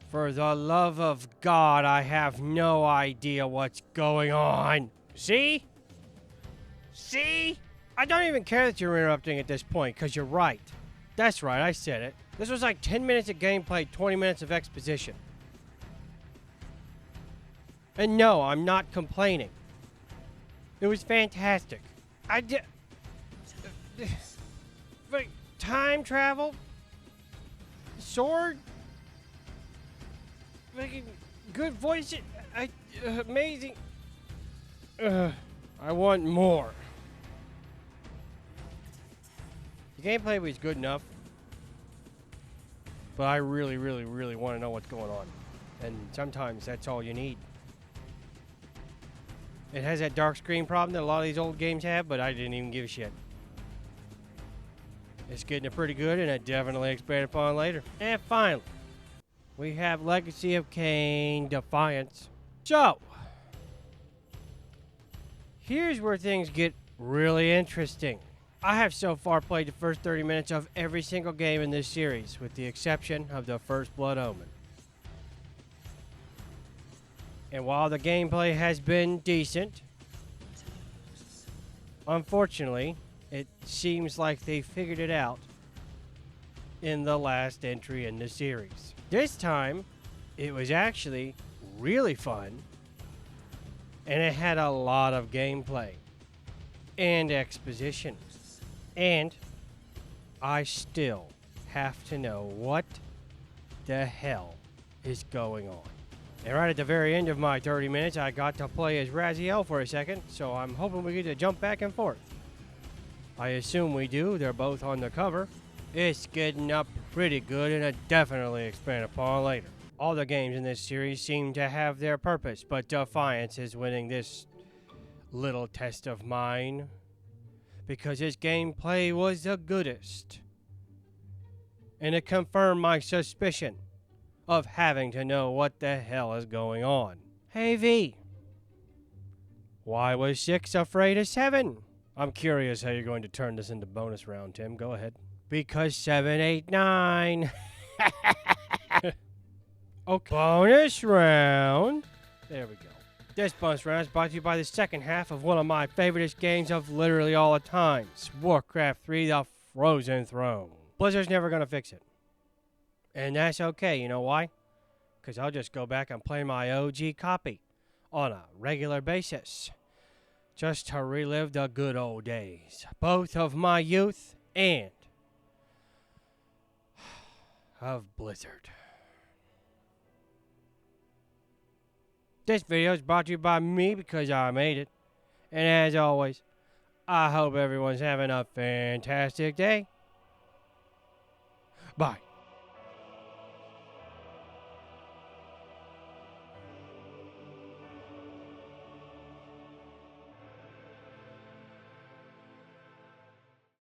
for the love of God, I have no idea what's going on. See? See? I don't even care that you're interrupting at this point, because you're right. That's right, I said it. This was like 10 minutes of gameplay, 20 minutes of exposition. And no, I'm not complaining. It was fantastic. Time travel? Sword? Good voice? Amazing. I want more. The gameplay was good enough. But I really want to know what's going on. And sometimes that's all you need. It has that dark screen problem that a lot of these old games have, but I didn't even give a shit. It's getting it pretty good, and it definitely expanded upon later. And finally, we have Legacy of Kain Defiance. So, here's where things get really interesting. I have so far played the first 30 minutes of every single game in this series, with the exception of the first Blood Omen. And while the gameplay has been decent, unfortunately, it seems like they figured it out in the last entry in the series. This time, it was actually really fun, and it had a lot of gameplay and exposition. And I still have to know what the hell is going on. And right at the very end of my 30 minutes, I got to play as Raziel for a second, so I'm hoping we get to jump back and forth. I assume we do. They're both on the cover. It's getting up pretty good and it definitely expand upon later. All the games in this series seem to have their purpose, but Defiance is winning this little test of mine because its gameplay was the goodest. And it confirmed my suspicion of having to know what the hell is going on. Hey V, why was 6 afraid of 7? I'm curious how you're going to turn this into bonus round, Tim. Go ahead. Because 7, 8, 9. Okay. Bonus round. There we go. This bonus round is brought to you by the second half of one of my favoriteest games of literally all the times. Warcraft 3, The Frozen Throne. Blizzard's never going to fix it. And that's okay. You know why? Because I'll just go back and play my OG copy on a regular basis. Just to relive the good old days. Both of my youth and of Blizzard. This video is brought to you by me because I made it. And as always, I hope everyone's having a fantastic day. Bye.